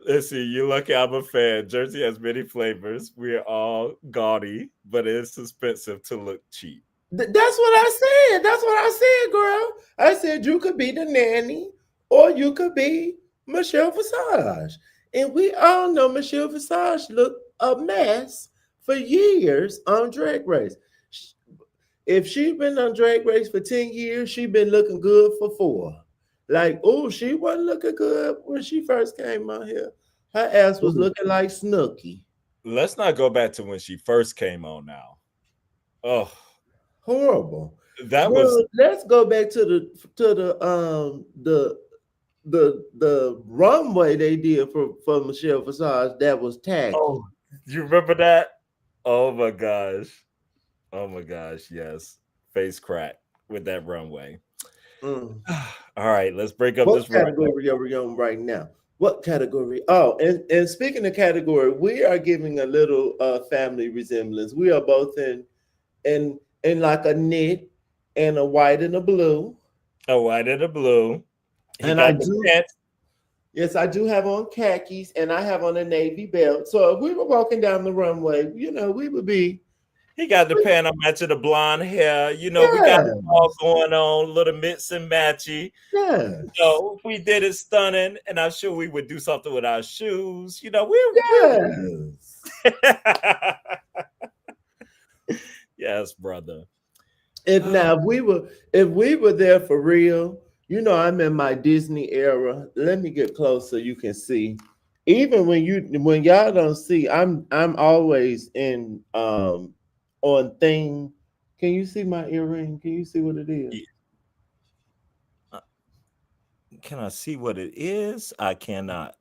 Listen, you lucky I'm a fan. Jersey has many flavors. We are all gaudy, but it's expensive to look cheap. That's what I said. That's what I said, girl. I said you could be the nanny or you could be Michelle Visage. And we all know Michelle Visage looked a mess for years on Drag Race. If she's been on Drag Race for 10 years, she been looking good for 4. Like, oh, she wasn't looking good when she first came on here. Her ass was looking like Snooki. Let's not go back to when she first came on now. Oh, Horrible. that Well, was let's go back to the runway they did for Michelle Visage that was tacky. oh, you remember that? Oh my gosh. Oh my gosh, yes. Face crack with that runway. Mm. All right, let's break up What this runway. category are we on right now? What category? Oh, and speaking of category, we are giving a little family resemblance. We are both in like a knit and a white and a blue. A white and a blue. He And I got the do, pants. yes, I do have on khakis and I have on a navy belt. So if we were walking down the runway, we would be, He got the pant on matching the blonde hair. We got it all yes, going on, little mix and matchy. yes, If we did it stunning, and I'm sure we would do something with our shoes. We're yes. yes, brother. If we were there for real, I'm in my Disney era. Let me get close so you can see. Even when y'all don't see, I'm always in on thing. Can you see my earring? Can you see what it is? Can I see what it is? I cannot.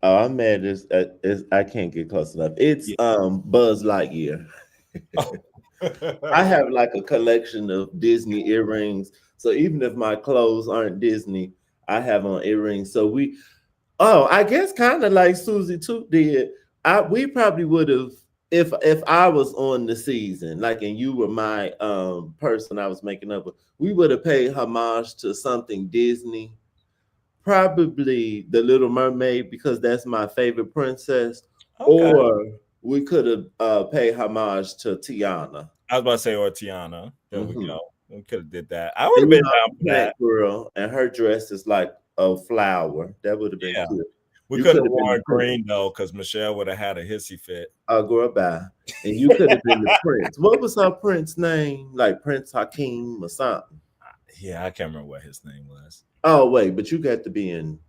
Oh, I'm mad. I can't get close enough. It's Yeah. Buzz Lightyear. Oh. I have like a collection of Disney earrings. So even if my clothes aren't Disney, I have on earrings. I guess kind of like Susie Toot did. We probably would have if I was on the season, like, and you were my person I was making up with, we would have paid homage to something Disney. Probably the Little Mermaid because that's my favorite princess. Okay. Or we could have paid homage to Tiana. I was about to say Ortiana. There we Mm-hmm. go. We could have did that. I would have And been down for plant that. girl, and her dress is like a flower. That would have been Yeah. cute. We You could could have have been the worn prince. green though, because Michelle would have had a hissy fit. Girl, bye. And you could have been the prince. What was her prince name? Like Prince Hakeem or something. Yeah, I can't remember what his name was. Oh wait, but you got to be in.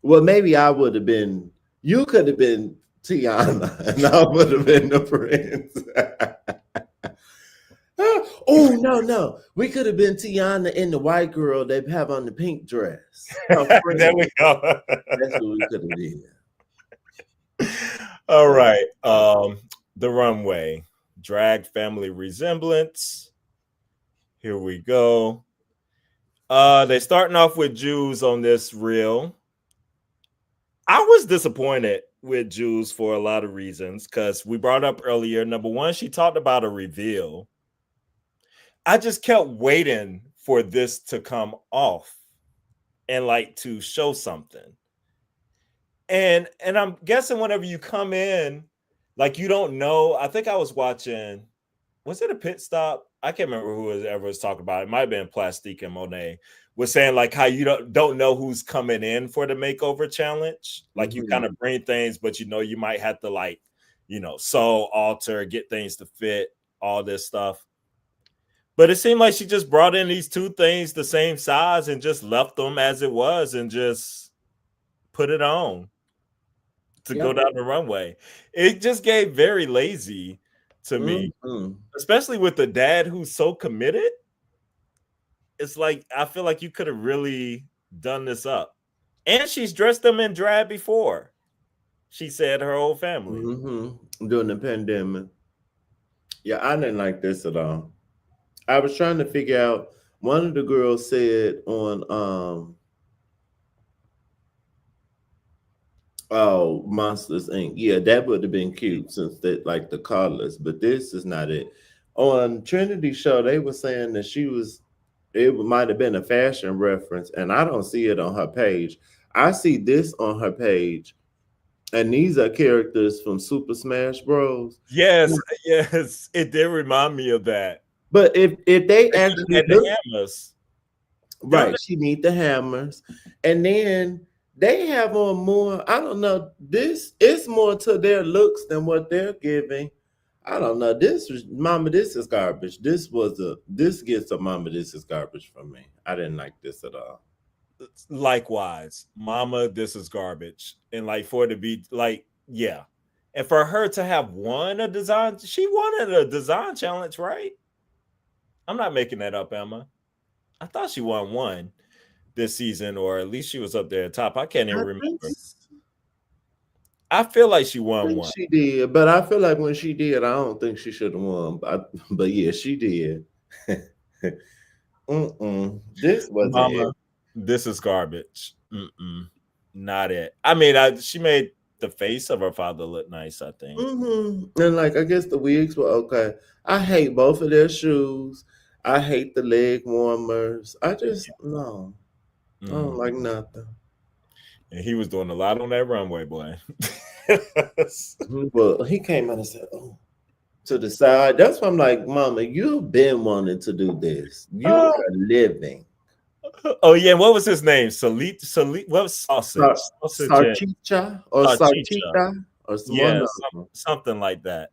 Well, maybe I would have been. You could have been Tiana, and I would have been the prince. Oh no! We could have been Tiana and the white girl they have on the pink dress. There we go. That's what we could have did. All right. the runway. Drag family resemblance. Here we go. They starting off with Jews on this reel. I was disappointed with Jews for a lot of reasons because we brought up earlier. Number one, she talked about a reveal. I just kept waiting for this to come off and like to show something. And I'm guessing whenever you come in, like you don't know. I think I was watching. Was it a pit stop? I can't remember who was ever was talking about it. It might have been Plastique and Monet was saying like how you don't know who's coming in for the makeover challenge. Like you kind of bring things, but you know you might have to like, sew, alter, get things to fit, all this stuff. But it seemed like she just brought in these two things the same size and just left them as it was and just put it on to go down the runway. It just gave very lazy to me, especially with the dad who's so committed. It's like I feel like you could have really done this up. And she's dressed them in drag before. She said her whole family. During the pandemic. Yeah, I didn't like this at all. I was trying to figure out, one of the girls said on Monsters Inc. Yeah, that would have been cute since that like the colors, but this is not it. On Trinity show, they were saying that it might have been a fashion reference, and I don't see it on her page. I see this on her page, and these are characters from Super Smash Bros. Yes, it did remind me of that. But if they actually look, the hammers, right, she need the hammers, and then they have on more. I don't know. This is more to their looks than what they're giving. I don't know. This was Mama. This is garbage. This gets a Mama. This is garbage for me. I didn't like this at all. Likewise, Mama, this is garbage. And like for it to be like, yeah. And for her to have won a design, she won a design challenge, right? I'm not making that up, Emma. I thought she won one this season, or at least she was up there at top. I can't even remember. I feel like she won one. She did, but I feel like when she did, I don't think she should have won. But yeah, she did. This wasn't Mama, it. This is garbage. Not it. I mean, she made the face of her father look nice, I think. And like, I guess the wigs were okay. I hate both of their shoes. I hate the leg warmers. I just, no. I don't like nothing. And he was doing a lot on that runway, boy. Well, he came out and said, "Oh, to the side." That's why I'm like, Mama, you've been wanting to do this. You are living. Oh yeah, what was his name? Salit. What was sausage? Sarchicha or Sarchita or something like that.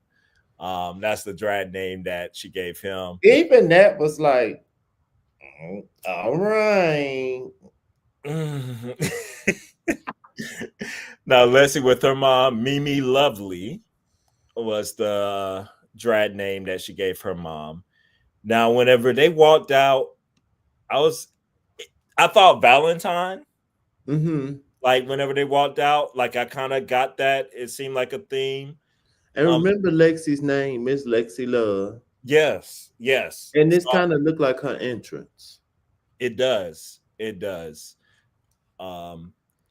That's the drag name that she gave him. Even that was like, all right. Now Leslie with her mom, Mimi Lovely, was the drag name that she gave her mom. Now, whenever they walked out, I thought Valentine. Like whenever they walked out, like I kind of got that. It seemed like a theme. And remember Lexi's name, Miss Lexi Love. Yes. And this kind of looked like her entrance. It does.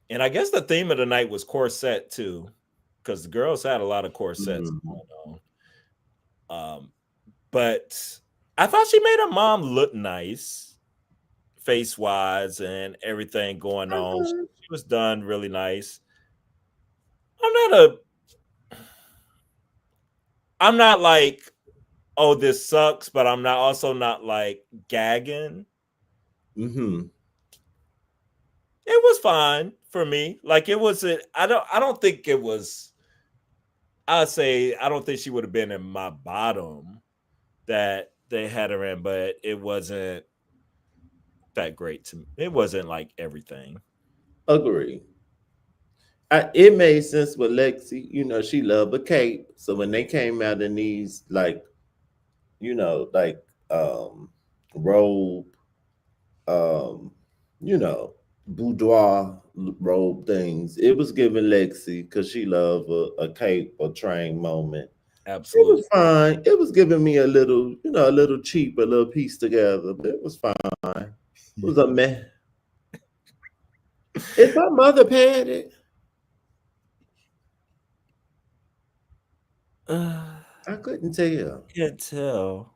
And I guess the theme of the night was corset too, because the girls had a lot of corsets going on. But I thought she made her mom look nice, face wise, and everything going on. She was done really nice. I'm not like, oh, this sucks, but I'm also not like gagging. It was fine for me. Like it wasn't. I don't think it was. I'd say I don't think she would have been in my bottom that they had her in, but it wasn't that great to me. It wasn't like everything. Agree. It made sense with Lexi. You know, she loved a cape. So when they came out in these like, robe, boudoir robe things, it was giving Lexi because she loved a cape or train moment. It Absolutely. was fine. It was giving me a little, a little cheap, a little piece together, but it was fine. It was a mess. Is my mother padded? I couldn't tell. Can't tell.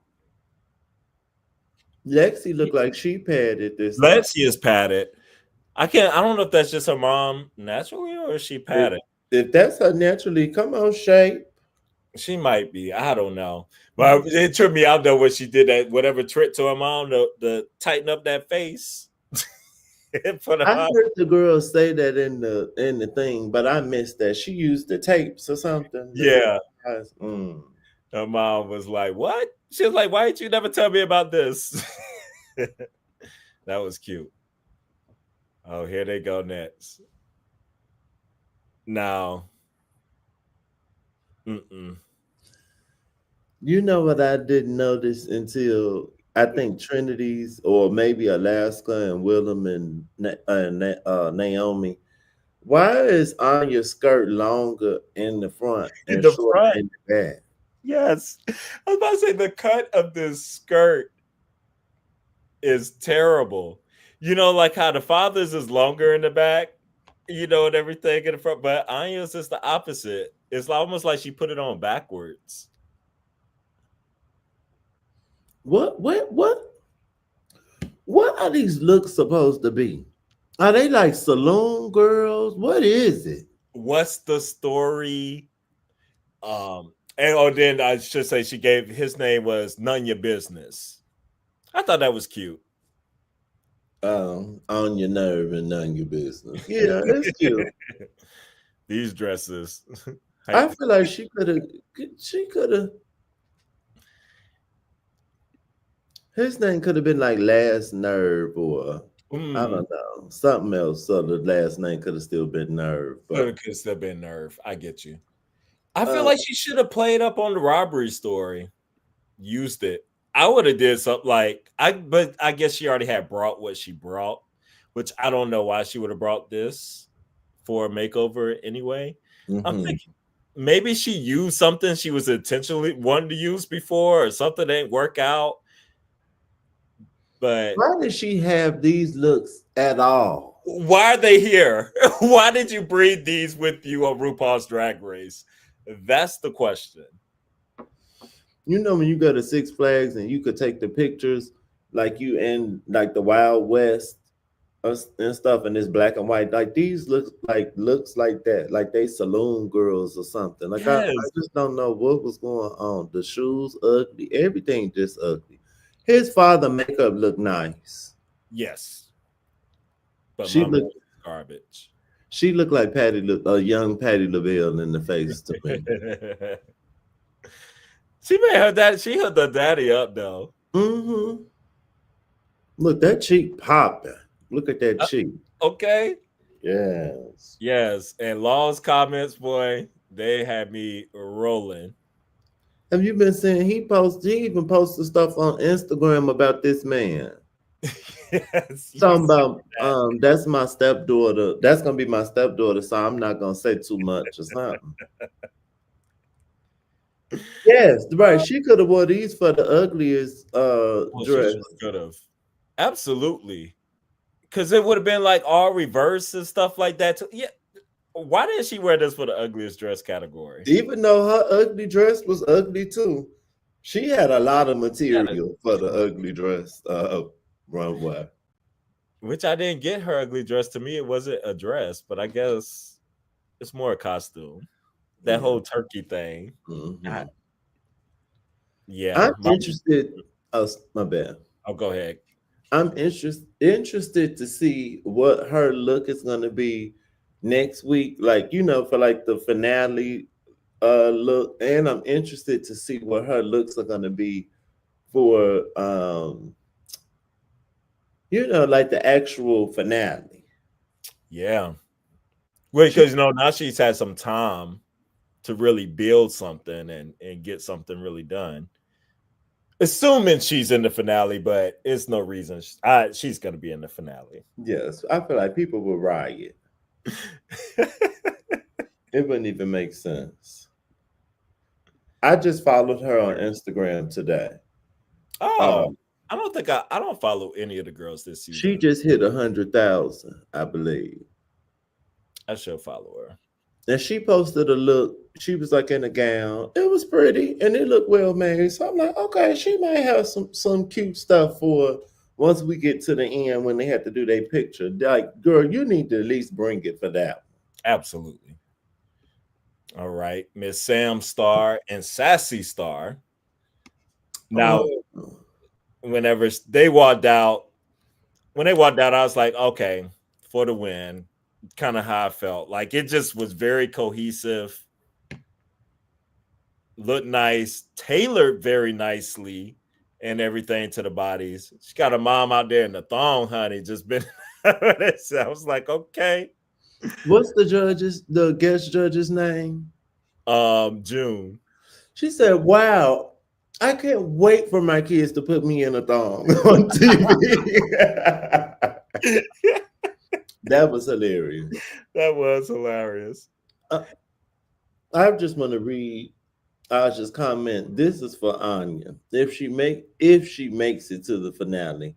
Lexi looked like she padded this time. Lexi is padded. I don't know if that's just her mom naturally or is she If, padded. if that's her naturally, come on, Shay. She might be. I don't know. But it tripped me out though when she did that whatever trick to her mom to tighten up that face. I heard the girl say that in the thing, but I missed that. She used the tapes or something. Yeah. Mm. Her mom was like, "What?" She was like, "Why didn't you never tell me about this?" That was cute. Oh, here they go next. Now, You know what I didn't notice until I think Trinity's or maybe Alaska and Willem and Naomi. Why is Anya's skirt longer in the front in and the shorter front. in the back? Yes, I was about to say the cut of this skirt is terrible. You know, like how the father's is longer in the back, and everything in the front, but Anya's is the opposite. It's almost like she put it on backwards. What are these looks supposed to be? Are they like saloon girls? What is it? What's the story? And then I should say she gave his name was None Your Business. I thought that was cute. On your nerve and none your business. Yeah, it's cute. These dresses. I feel like she could have. His name could have been like Last Nerve or I don't know something else. So the last name could have still been Nerve, but It could still been Nerve. I get you. I feel like she should have played up on the robbery story, used it. I would have did something but I guess she already had brought what she brought, which I don't know why she would have brought this for a makeover anyway. I'm thinking maybe she used something she was intentionally wanting to use before, or something didn't work out. But why did she have these looks at all? why are they here? Why did you breed these with you on RuPaul's Drag Race? That's the question. You know when you go to Six Flags and you could take the pictures like you in like the Wild West and stuff, and it's black and white. Like these looks like that, like they saloon girls or something. Like I Yes. just don't know what was going on. The shoes ugly, everything just ugly. His father makeup looked nice. Yes. But She Mama looked was garbage. she looked like a young Patty LaBelle in the face to me. She made her dad. She hooked her daddy up though. Mm-hmm. Look, that cheek popping. Look at that cheek. Okay. Yes. Yes. And Law's comments, boy, they had me rolling. Have you been seeing he even posted stuff on Instagram about this man? Yes. Talking about that's my stepdaughter. That's gonna be my stepdaughter, so I'm not gonna say too much or something. Yes, right. She could have wore these for the ugliest She dress. could have. Absolutely. Because it would have been like all reverse and stuff like that. Too. Yeah. Why didn't she wear this for the ugliest dress category? Even though her ugly dress was ugly too, she had a lot of material for the ugly dress runway. Which I didn't get her ugly dress. To me, it wasn't a dress, but I guess it's more a costume. That whole turkey thing. Mm-hmm. Yeah. I'm interested. Oh, my bad. I'll go ahead. I'm interested to see what her look is going to be next week. Like for like the finale look, and I'm interested to see what her looks are going to be for like the actual finale. Yeah. Well, because now she's had some time to really build something and get something really done. Assuming she's in the finale, but it's no reason she's going to be in the finale. Yes, I feel like people will riot. It wouldn't even make sense. I just followed her on Instagram today. Oh, Um, I don't follow any of the girls this she season. just hit 100,000, I believe. I should follow her. And she posted a look. She was like in a gown. It was pretty and it looked well made. So I'm like, okay, she might have some cute stuff for once we get to the end when they have to do their picture. Like, girl, you need to at least bring it for that. Absolutely. All right, Miss Sam Star and Sassy Star. Now, Oh, whenever they walked out, when they walked out, I was like, okay, for the win. Kind of how I felt. Like it just was very cohesive, looked nice, tailored very nicely, and everything to the bodies. She got a mom out there in the thong, honey. Just been. I was like, okay. what's the guest judge's name? June. She said, wow, I can't wait for my kids to put me in a thong on TV. That was hilarious. That was hilarious. Uh, I just want to read. I'll just comment. This is for Anya. If she makes it to the finale,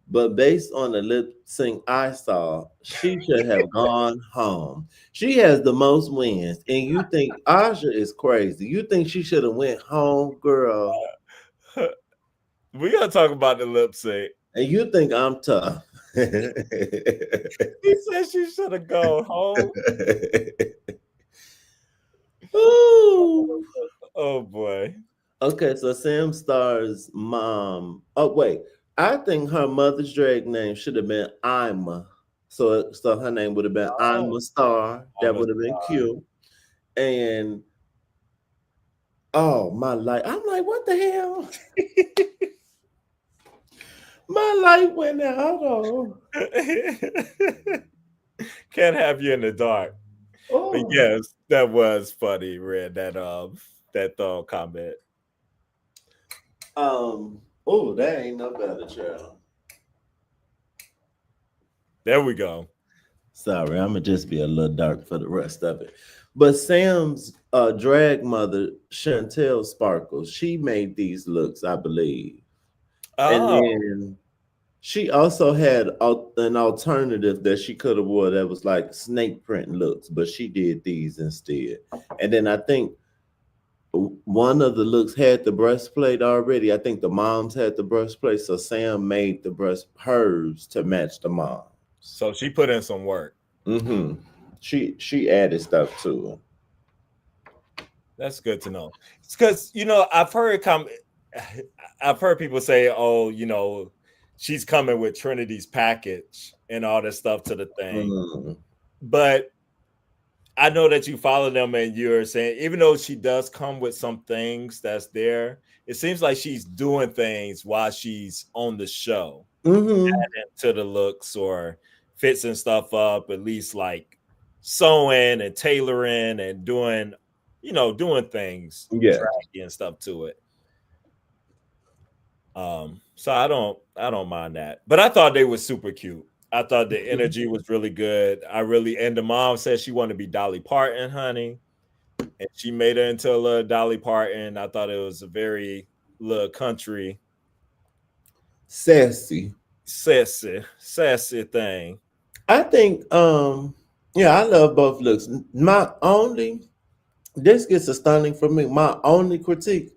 but based on the lip sync I saw, she should have gone home. She has the most wins, and you think Aja is crazy? You think she should have went home, girl? We gotta talk about the lip sync. And you think I'm tough? He said she should have gone home. Ooh. Oh boy. Okay, so Sam Star's mom. Oh wait, I think her mother's drag name should have been Ima. So her name would have been Oh, Ima Star. I'm That a would have been cute. And oh my light, I'm like, what the hell? My light went out. Oh, Can't have you in the dark. But oh, yes, that was funny. Read that comment. oh, that ain't no better, child. There we go. Sorry, I'm gonna just be a little dark for the rest of it. But Sam's drag mother, Chantel Sparkles, she made these looks, I believe. And Oh, then she also had an alternative that she could have wore that was like snake print looks, but she did these instead. And then I think one of the looks had the breastplate already. I think the moms had the breastplate, so Sam made the breast hers to match the mom. so she put in some work. Mm-hmm. She added stuff to That's good to know. Because I've heard people say, "Oh, she's coming with Trinity's package and all this stuff to the her. thing." But I know that you follow them, and you're saying even though she does come with some things that's there, it seems like she's doing things while she's on the show, Mm-hmm. adding to the looks or fixing stuff up, at least like sewing and tailoring and doing things, Yeah. draggy and stuff to it. So I don't mind that. But I thought they were super cute. I thought the energy was really good. And the mom said she wanted to be Dolly Parton, honey. And she made her into a little Dolly Parton. I thought it was a very little country Sassy. sassy thing. I think yeah, I love both looks. My only this gets a stunning for me. My only critique,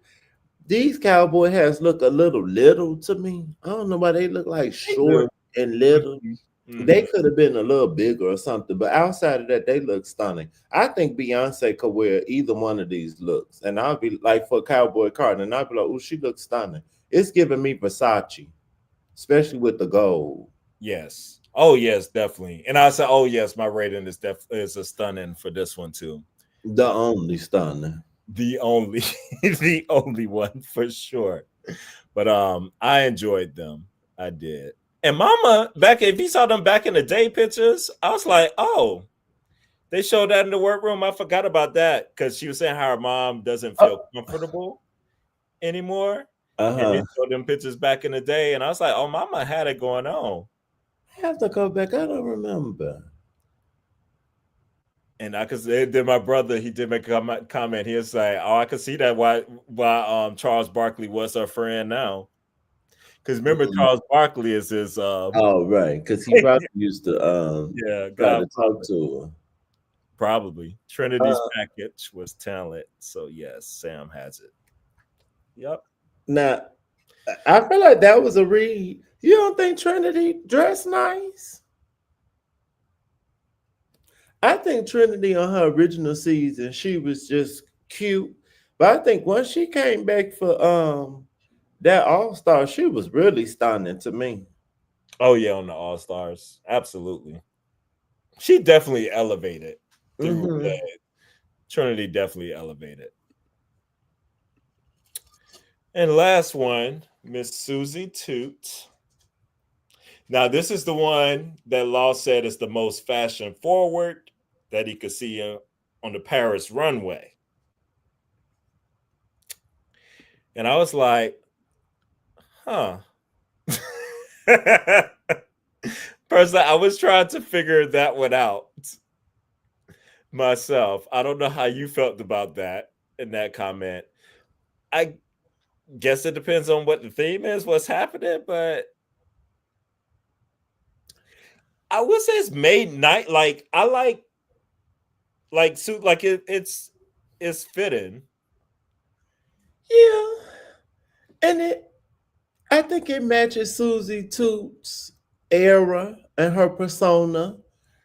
these cowboy hats look a little to me. I don't know why they look like They do. short and little. Mhm. They Mhm. could have been a little bigger or something, but outside of that, they look stunning. I think Beyonce could wear either one of these looks, and I'll be like for Cowboy Carter, and I'll be like, oh, she looks stunning. It's giving me Versace, especially with the gold. Yes. Oh yes, definitely. And I said, oh yes, my rating is a stunning for this one too. The only stunning. The only the only one for sure. But I enjoyed them. I did. And Mama, back if you saw them back in the day pictures, I was like, oh, they showed that in the workroom. I forgot about that because she was saying how her mom doesn't feel comfortable anymore. And they Uh-huh. showed them pictures back in the day. And I was like, oh, Mama had it going on. I have to go back. I don't remember. And I could say, then my brother, he did make a comment. He was like, "Oh, I could see that why Charles Barkley was her friend now, because remember Mhm. Charles Barkley is his Oh, right, because he probably used to yeah, try God, to talk to her. probably Trinity's Uh, package was talent. So yes, Sam has it. Yep. Now, I feel like that was a read. You don't think Trinity dressed nice? I think Trinity on her original season, she was just cute. But I think once she came back for that All Star, she was really stunning to me. Oh yeah, on the All Stars, absolutely. She definitely elevated through the Hmm. Trinity. Definitely elevated. And last one, Miss Susie Toot. Now, this is the one that Law said is the most fashion forward that he could see on the Paris runway. And I was like, huh. Personally, I was trying to figure that one out myself. I don't know how you felt about that in that comment. I guess it depends on what the theme is, what's happening, but I would say it's made night. Like I like suit like it's fitting. Yeah. And I think it matches Susie Toots' era and her persona.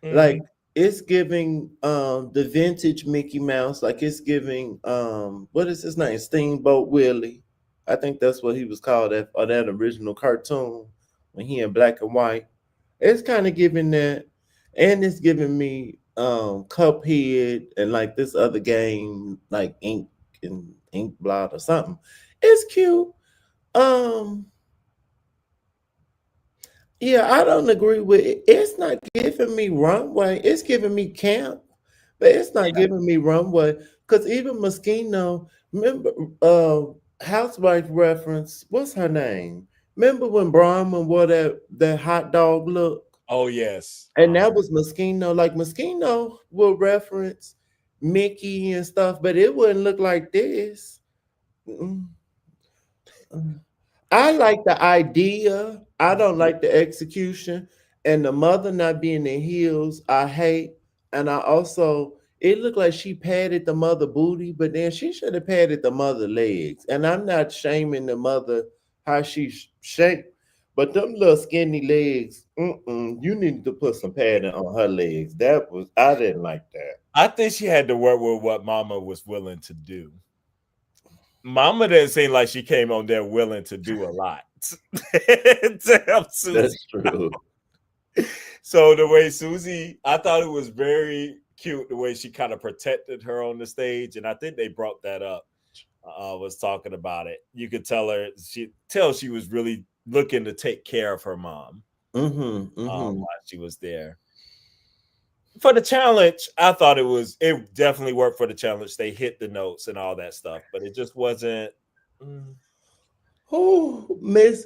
Like Hmm. it's giving the vintage Mickey Mouse, like it's giving what is his name? Steamboat Willie. I think that's what he was called at or that original cartoon when he in black and white. It's kind of giving that, and it's giving me Cuphead and like this other game like Ink Blot or something. It's cute. Um, yeah, I don't agree with it. It's not giving me runway. It's giving me camp, but it's not giving me runway. Cause even Moschino, remember housewife reference, what's her name? Remember when Brahma wore that hot dog look? Oh yes. And that was Moschino. Like Moschino will reference Mickey and stuff, but it wouldn't look like this. Mm. I like the idea. I don't like the execution. And the mother not being in heels, I hate. And I also, it looked like she padded the mother booty, but then she should have padded the mother legs. And I'm not shaming the mother how she's shaped, but them little skinny legs, you need to put some padding on her legs. That was, I didn't like that. I think she had to work with what Mama was willing to do. Mama didn't seem like she came on there willing to do a lot to help Susie. That's true. So the way Susie, I thought it was very cute the way she kind of protected her on the stage, and I think they brought that up. Was talking about it. You could tell she was really looking to take care of her mom Mm-hmm. Mm-hmm. while she was there. For the challenge, I thought it definitely worked for the challenge. They hit the notes and all that stuff, but it just wasn't. Mm. Oh, Miss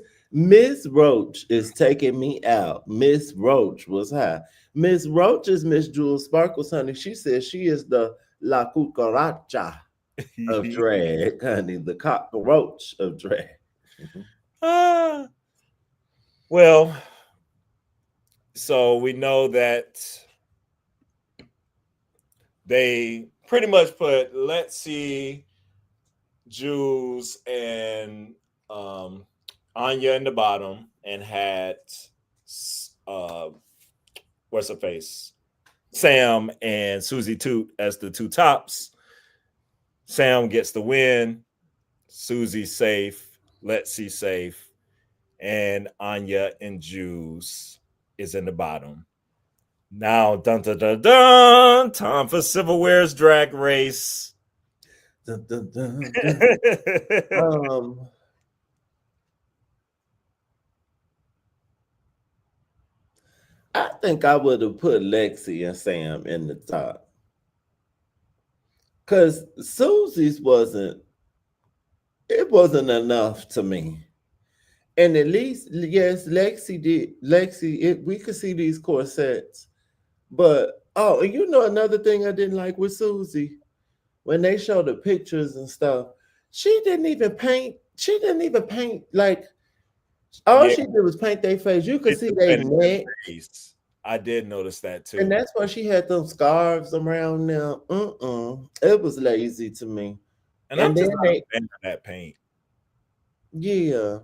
Roach is taking me out. Miss Roach was high. Miss Roach is Miss Jewel Sparkles, honey. She says she is the La Cucaracha of drag, honey, the cockroach of drag. Ah, well, so we know that they pretty much put let's see Jules and um, Anya in the bottom and had uh, what's her face Sam and Susie Toot as the two tops. Sam gets the win. Susie safe. Let's see safe. And Anya and Jules is in the bottom. Now, dun dun dun dun, time for Silverware's drag race. Dun, dun, dun, dun. Um, I think I would have put Lexi and Sam in the top because Susie's wasn't. It wasn't enough to me. And at least, yes, Lexi did. Lexi, we could see these corsets, but Oh, and you know another thing I didn't like with Susie when they show the pictures and stuff. She didn't even paint. She didn't even paint like all Yeah, she did was paint their face. You could it's see the their painted neck, face. I did notice that and too. that's why she had them scarves around them. It was lazy to me. And I'm And just then not a fan of that paint. yeah,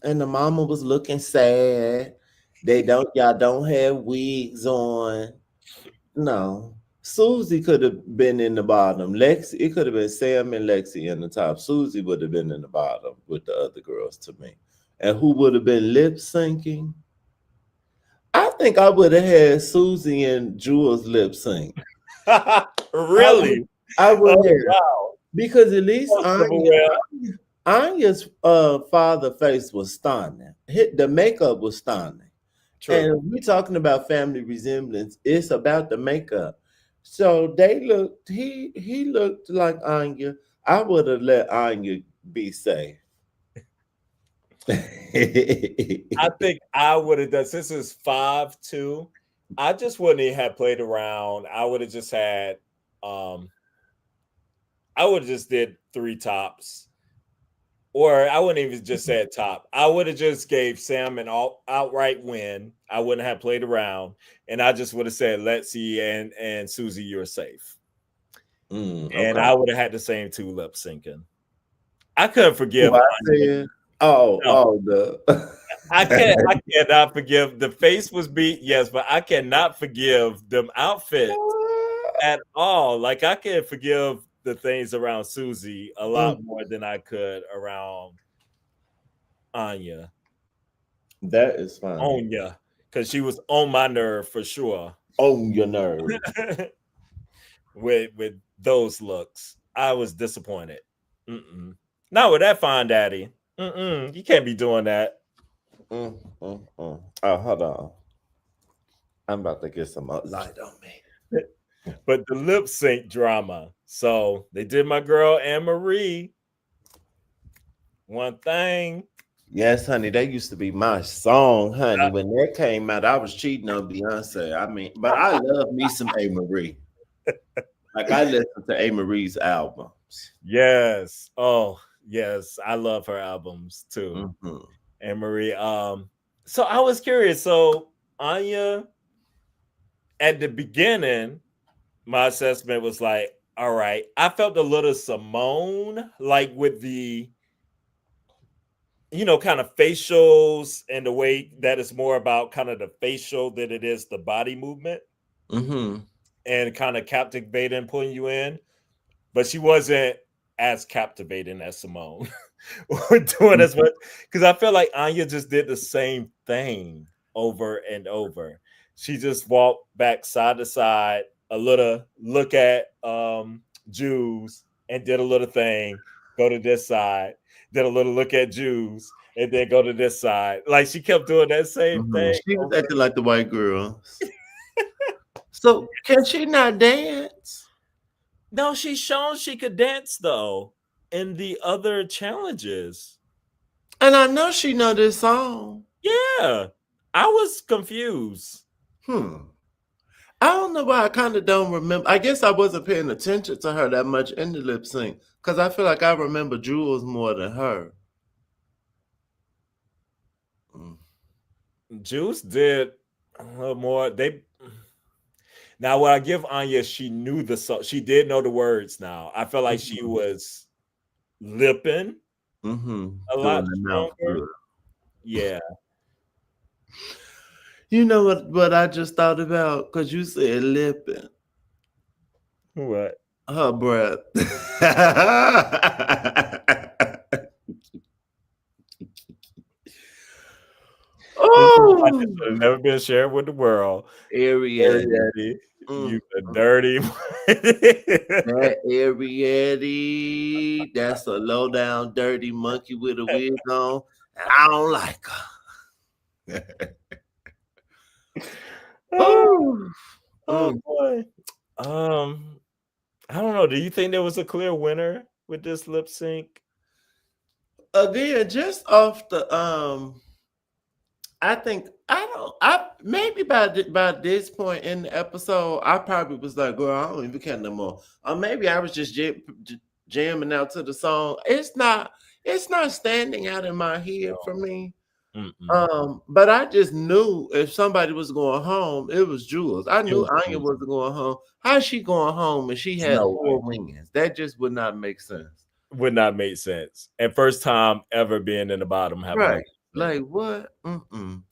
and the mama was looking sad. Y'all don't have wigs on. No. Susie could have been in the bottom. Lexi, it could have been Sam and Lexi in the top. Susie would have been in the bottom with the other girls to me. And who would have been lip syncing? I think I would have had Susie and Jules lip sync. I would, Really? I would Oh have. wow. Because at least Oh, silverware. Anya's father face was stunning. The makeup was stunning. True. And we're talking about family resemblance. It's about the makeup. So they looked. He looked like Anya. I would have let Anya be safe. I think I would have done since it's 5-2. I just wouldn't even have played around. I would have just had I would have just did 3 tops. Or I wouldn't even just say top. I would have just gave Sam an outright win. I wouldn't have played around, and I just would have said, "Let's see," and Susie, you're safe. And Okay. I would have had the same 2 lip syncing. I couldn't Who forgive I Anya. said? Oh, No, oh, the. I can't. I cannot forgive. The face was beat, yes, but I cannot forgive them outfits at all. Like I can forgive the things around Susie a lot Mm, more than I could around Anya. that is funny. Onya, because she was on my nerve for sure. On your nerves. with those looks, I was disappointed. Not with that fine daddy. You can't be doing that. Oh, hold on. I'm about to get some light on me. But the lip sync drama. So they did my girl Anne Marie. One thing. Yes, honey, that used to be my song, honey. When that came out, I was cheating on Beyonce. I mean, but I love me some A. Marie. Like I listen to A. Marie's albums. Yes. Oh, yes. I love her albums too. Hmm. Anne Marie. So I was curious. So Anya, at the beginning, my assessment was like, all right. I felt a little Simone, like with the, kind of facials and the way that it's more about kind of the facial than it is the body movement Hmm. and kind of captivating, pulling you in. But she wasn't as captivating as Simone or doing as much because I feel like Anya just did the same thing over and over. She just walked back side to side, a little look at Jews and did a little thing, go to this side, did a little look at Jews, and then go to this side. Like she kept doing that same thing. She was acting like the white girls. So can she not dance? No, she's shown she could dance though in the other challenges. And I know she know this song. Yeah, I was confused. I don't know why I kind of don't remember. I guess I wasn't paying attention to her that much in the lip sync because I feel like I remember Jules more than her. Juice did a little more. They now what I give Anya, she knew the song. She did know the words. Now I felt like she was lipping a Doing lot the mouth stronger. good. Yeah. You know what I just thought about? Because you said lipping. What? Her breath. This Oh, should have never been shared with the world. Ariadne. Ariadne, you a Mm. dirty. That Ariadne, that's a low down dirty monkey with a wig on. And I don't like her. oh, Oh, oh boy. I don't know. Do you think there was a clear winner with this lip sync? again, just off the I think I don't. I maybe by this point in the episode, I probably was like, "Girl, I don't even care no more." Or maybe I was just jamming out to the song. It's not standing out in my head for me. Mm-mm. But I just knew if somebody was going home, it was Jules. I It knew was Anya Jules. wasn't going home. How's she going home and she had No way. 4 wins? That just would not make sense. Would not make sense. And first time ever being in the bottom have no Right. sense. Like what? Mm-mm.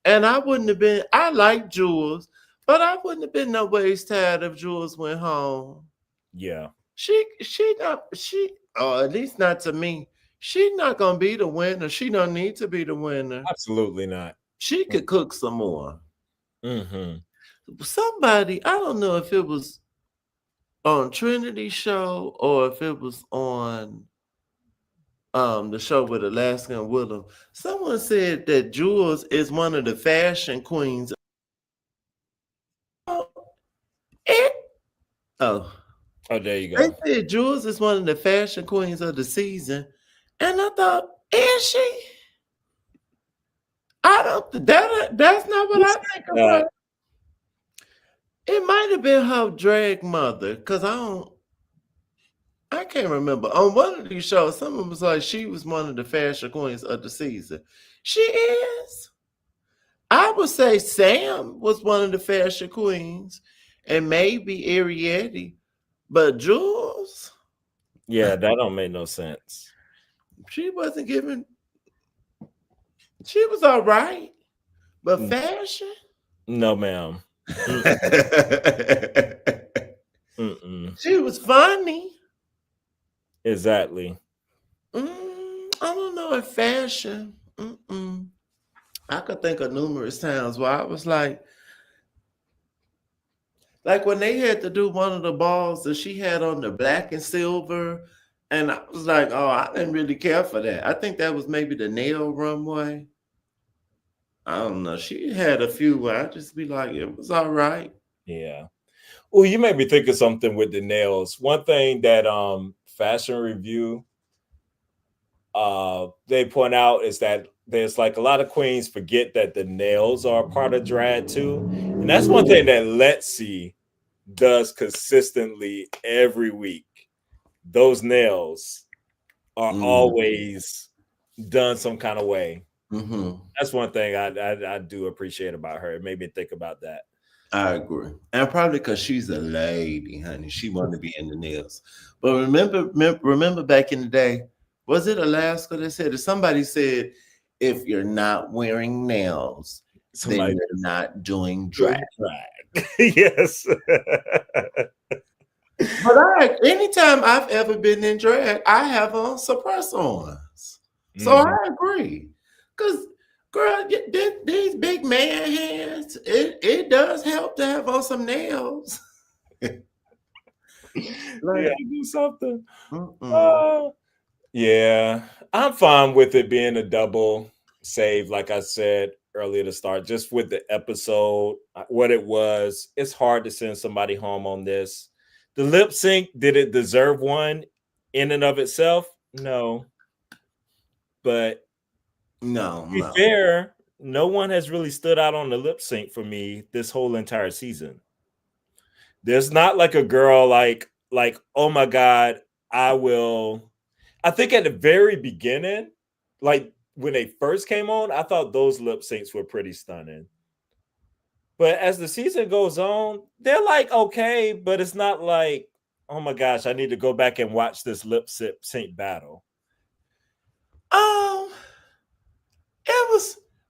And I wouldn't have been, I like Jules, but I wouldn't have been no ways tired if Jules went home. Yeah. She not, or at least not to me. She not gonna be the winner. She don't need to be the winner. Absolutely not. She could cook some more. Mm-hmm. Somebody, I don't know if it was on Trinity show or if it was on the show with Alaska and Willem. Someone said that Jules is one of the fashion queens. Oh, it, oh. Oh, there you They go. said Jules is one of the fashion queens of the season. And I thought, is she? I don't that's not what I think about. It might have been her drag mother, because I can't remember. On one of these shows, someone was like, she was one of the fashion queens of the season. She is. I would say Sam was one of the fashion queens, and maybe Ariette, but Jules, Yeah, that don't make no sense. she wasn't giving. She was all right, but fashion. No, ma'am. Mm-mm. She was funny. Exactly. I don't know if fashion. I could think of numerous times where I was like when they had to do one of the balls that she had on the black and silver, and I was like, oh, I didn't really care for that. I think that was maybe the nail runway. I don't know. She had a few where I just be like, it was all right. Yeah. Oh, you made me think of something with the nails. One thing that Fashion Review they point out is that there's like a lot of queens forget that the nails are a part of drag too. And that's one thing that Lexi does consistently every week. Those nails are always done some kind of way. That's one thing I do appreciate about her. It made me think about that. I agree. And probably because she's a lady, honey. She wanted to be in the nails. But remember back in the day, was it Alaska that said, somebody said, if you're not wearing nails, then you're not doing drag. Yes. But anytime I've ever been in drag, I have on suppress-ons. So I agree. Because, girl, these big man hands, it does help to have on some nails. Like, yeah, do something. Yeah, I'm fine with it being a double save, like I said earlier to start, just with the episode, what it was. It's hard to send somebody home on this. The lip sync, did it deserve one in and of itself? No. But to be fair, no one has really stood out on the lip sync for me this whole entire season. There's not like a girl like, oh my God, I think at the very beginning, like when they first came on, I thought those lip syncs were pretty stunning. But as the season goes on, they're like okay, but it's not like, oh my gosh, I need to go back and watch this lip sync battle.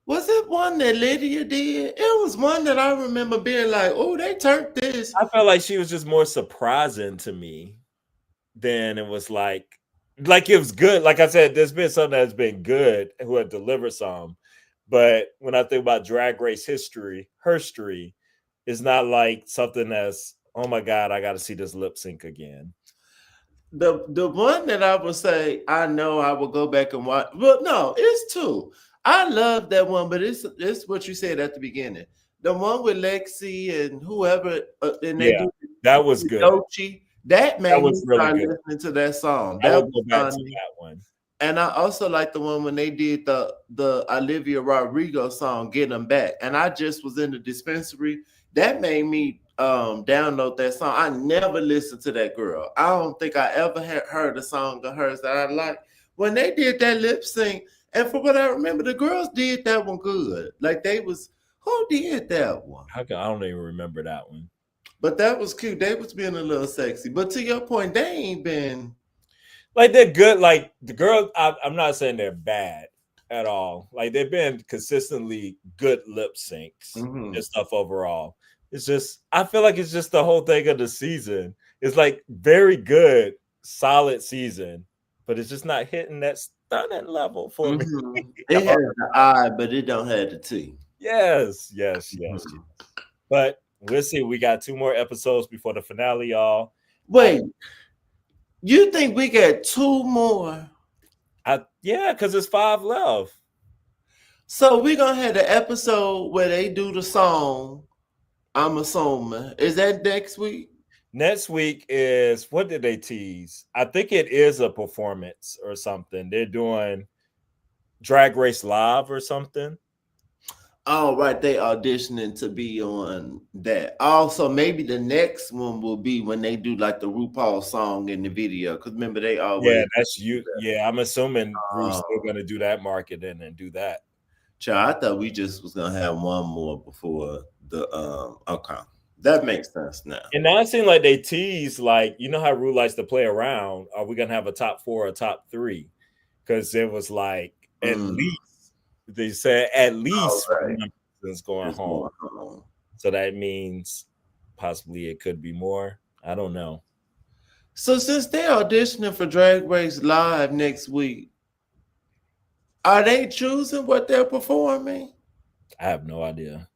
Was it one that Lydia did? It was one that I remember being like, oh, they turned this. I felt like she was just more surprising to me than it was like it was good. Like I said, there's been some that's been good who have delivered some. But when I think about Drag Race history, it's not like something that's, oh my God, I got to see this lip sync again. The one that I would say I know I will go back and watch. Well, no, it's two. I love that one, but it's what you said at the beginning. The one with Lexi and whoever, and they do that was good. Dochi. That made me really start good. listening to that song. I will go back to that one. And I also like the one when they did the Olivia Rodrigo song "Get 'Em Back," and I just was in the dispensary. That made me download that song. I never listened to that girl. I don't think I ever had heard a song of hers that I like. When they did that lip sync, and for what I remember, the girls did that one good. Like they was who did that one? I don't even remember that one. But that was cute. They was being a little sexy. But to your point, they ain't been Like they're good. Like the girls, I'm not saying they're bad at all. Like they've been consistently good lip syncs and stuff overall. It's just I feel like it's just the whole thing of the season. It's like very good, solid season, but it's just not hitting that stunning level for me. It has the I, but it don't have the T. Yes. But we'll see. We got 2 more episodes before the finale, y'all. Wait, you think we got 2 more? Yeah, because it's 5 left. So we're gonna have the episode where they do the song. I'm assuming. Is that next week? Next week is what did they tease? I think it is a performance or something. They're doing Drag Race Live or something. Oh, right. They auditioning to be on that. Also, maybe the next one will be when they do like the RuPaul's song in the video. Because remember, they always. Yeah, that's you. Yeah, I'm assuming Ru's still going to do that marketing and do that. Child, I thought we just was going to have one more before the. Okay. That makes sense now. And now it seems like they tease, like, you know how Ru likes to play around. Are we going to have a top 4 or top 3? Because it was like, at least. They said at least one person's going home. So that means possibly it could be more. I don't know. So since they're auditioning for Drag Race Live next week, are they choosing what they're performing? I have no idea.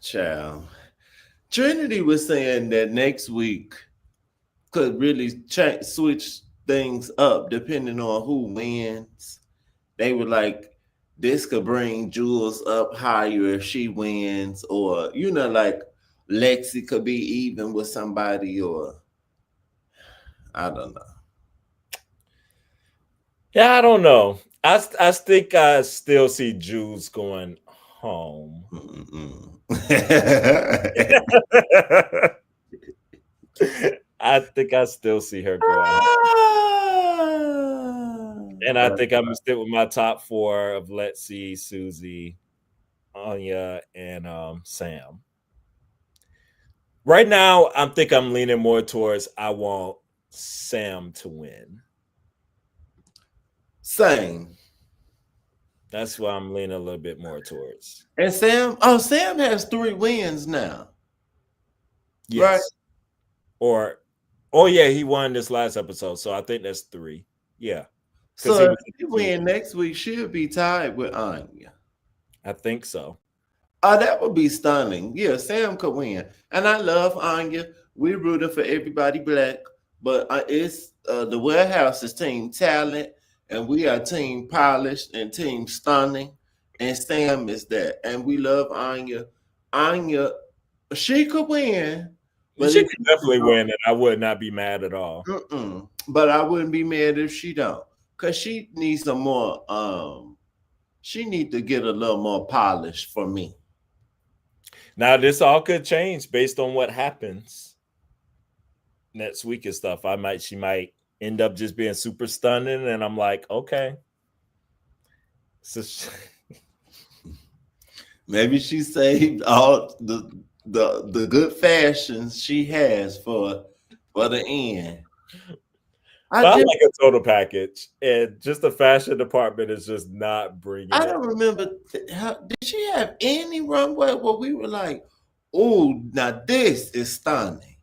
Child. Trinity was saying that next week could really switch things up depending on who wins. They were like, this could bring Jules up higher if she wins, or like Lexi could be even with somebody, or I don't know. Yeah, I don't know. I think I still see Jules going home. I think I still see her going home. And I think I'm gonna stick with my top 4 of Lexi, Susie, Anya, and Sam. Right now, I think I'm leaning more towards I want Sam to win. Same. That's why I'm leaning a little bit more towards. And Sam has 3 wins now. Yes. Right? Yeah, he won this last episode, so I think that's 3. Yeah. So if he win next week, she'll be tied with Anya. I think so. Oh, that would be stunning. Yeah, Sam could win. And I love Anya. We rooted for everybody black, but it's the Warehouse is team talent, and we are team polished and team stunning. And Sam is that. And we love Anya. Anya, she could win. But she could definitely win, and I would not be mad at all. But I wouldn't be mad if she don't. Because she needs some more, she needs to get a little more polish for me. Now, this all could change based on what happens next week and stuff. She might end up just being super stunning, and I'm like, okay. So maybe she saved all the good fashions she has for the end. I like a total package, and just the fashion department is just not bringing. I don't remember. Did she have any runway where we were like, "Oh, now this is stunning"?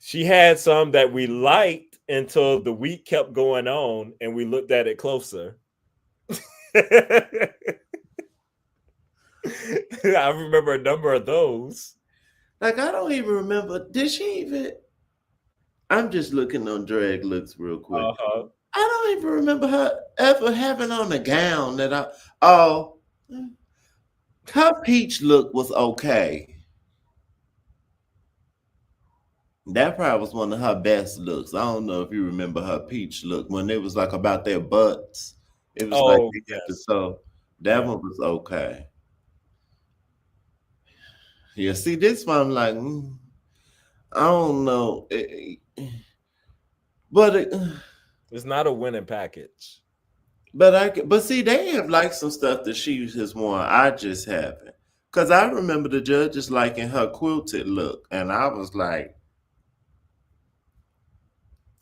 She had some that we liked until the week kept going on, and we looked at it closer. I remember a number of those. Like I don't even remember. Did she even? I'm just looking on drag looks real quick. I don't even remember her ever having on a gown that her peach look was okay. That probably was one of her best looks. I don't know if you remember her peach look when it was like about their butts. It was like Oh they had to yes, sew. That yeah. one was okay. Yeah, see this one, I'm like, I don't know, but It's not a winning package. but see, they have like some stuff that she has worn. I just haven't, cause I remember the judges liking her quilted look, and I was like,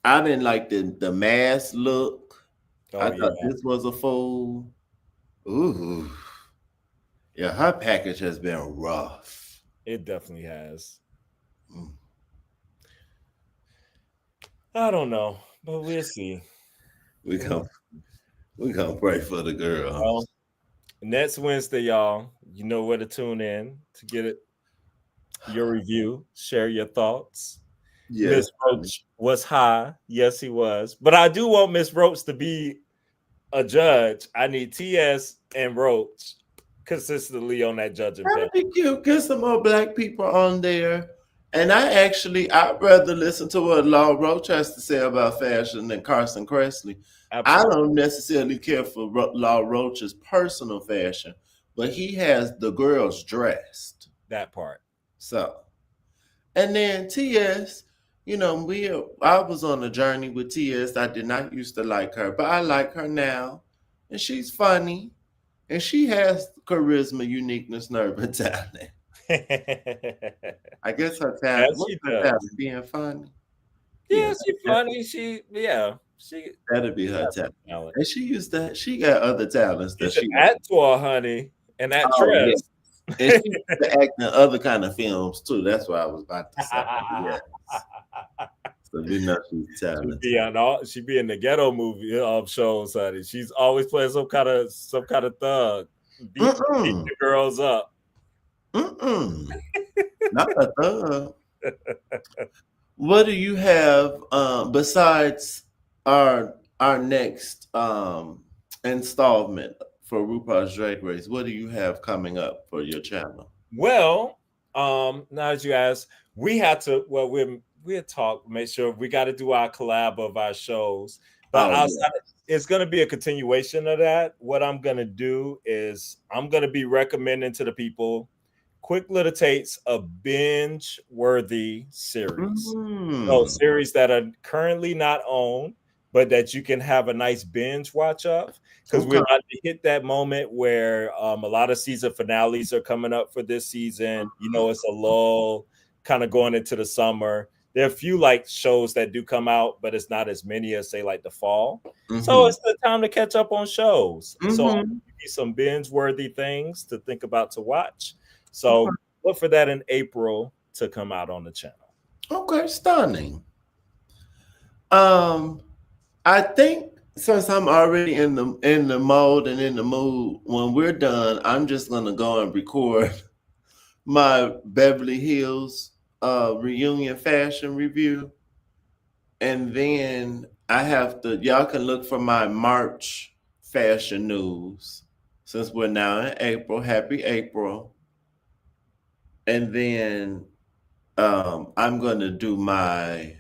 I didn't like the mask look. I Oh thought yeah, this was a fool. Ooh, yeah, her package has been rough. it definitely has. Mm. I don't know, but we'll see. We We'll gonna we gonna pray for the Well, girls. next Wednesday, y'all, you know where to tune in to get it, your review, share your thoughts. Yes, Miss Roach was high. Yes, he was. But I do want Miss Roach to be a judge. I need TS and Roach consistently on that judging panel. that'd be cute. Get some more black people on there. And I'd rather listen to what Law Roach has to say about fashion than Carson Kressley. I Absolutely. don't necessarily care for Law Roach's personal fashion, but he has the girls dressed. That part. So, and then TS, I was on a journey with TS. I did not used to like her, but I like her now, and she's funny, and she has charisma, uniqueness, nerve, and talent. I guess her talent. Yes, What's she her does. talent? Being funny. Yeah, Yeah, she funny. She that'd be her got talent. some talent. And she used to. She got other talents that She's an she. actor, honey, and Oh yeah, actress. and she used to act in other kind of films too. That's what I was about to say. Yes. So we know she's talented. She be in the ghetto movie shows, honey. She's always playing some kind of thug, beating Mm-mm. the girls up. Mm-mm. Not a thug. What do you have besides our next installment for RuPaul's Drag Race? What do you have coming up for your channel? Well, now as you ask, we had to. Well, we had talked. Make sure we got to do our collab of our shows. But Oh yeah. outside, it's going to be a continuation of that. What I'm going to do is I'm going to be recommending to the people quick little takes of binge worthy series. So Mm. series that are currently not on, but that you can have a nice binge watch of. Because we're Okay. about to hit that moment where a lot of season finales are coming up for this season. It's a lull kind of going into the summer. There are a few like shows that do come out, but it's not as many as say like the fall. So Mm-hmm. it's the time to catch up on shows. So I'll Mm-hmm. give you some binge worthy things to think about to watch. Okay. So look for that in April to come out on the channel. Okay. Stunning. Um, I think since I'm already in the mode and in the mood, when we're done, I'm just gonna go and record my Beverly Hills reunion fashion review, and then I have to. Y'all can look for my March fashion news since we're now in April. Happy April! And then I'm gonna do my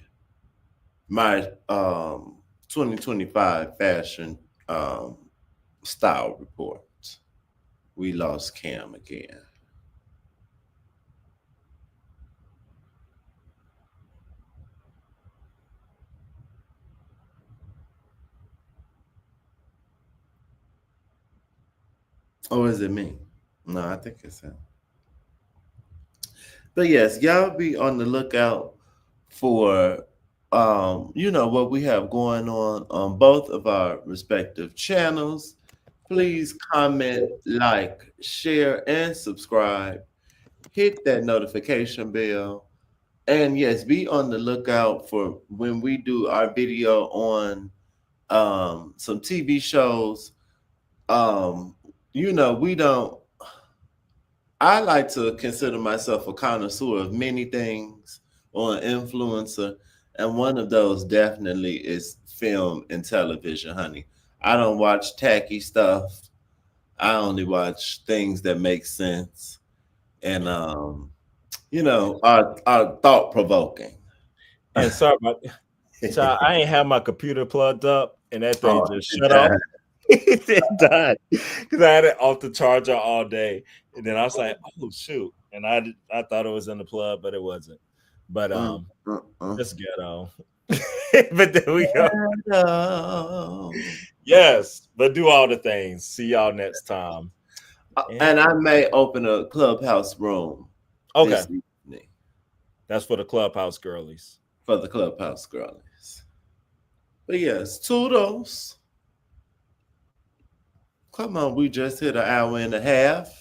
2025 fashion um, style report. We lost Cam again. Or is it me? No, I think it's him. But yes, y'all be on the lookout for what we have going on both of our respective channels. Please comment, like, share, and subscribe. Hit that notification bell. And yes, be on the lookout for when we do our video on some TV shows. Um, we don't I like to consider myself a connoisseur of many things or an influencer, and one of those definitely is film and television, honey. I don't watch tacky stuff. I only watch things that make sense and are thought provoking. And sorry about child, I ain't have my computer plugged up, and that thing Oh, just shut off. It died because I had it off the charger all day, and then I was like, "Oh shoot!" And I thought it was in the plug, but it wasn't. But just ghetto. But there we go. Yes, but do all the things. See y'all next time. And I may open a clubhouse room. Okay, this evening that's for the clubhouse girlies. for the clubhouse girlies. But yes, toodles. Come on, we just hit an hour and a half.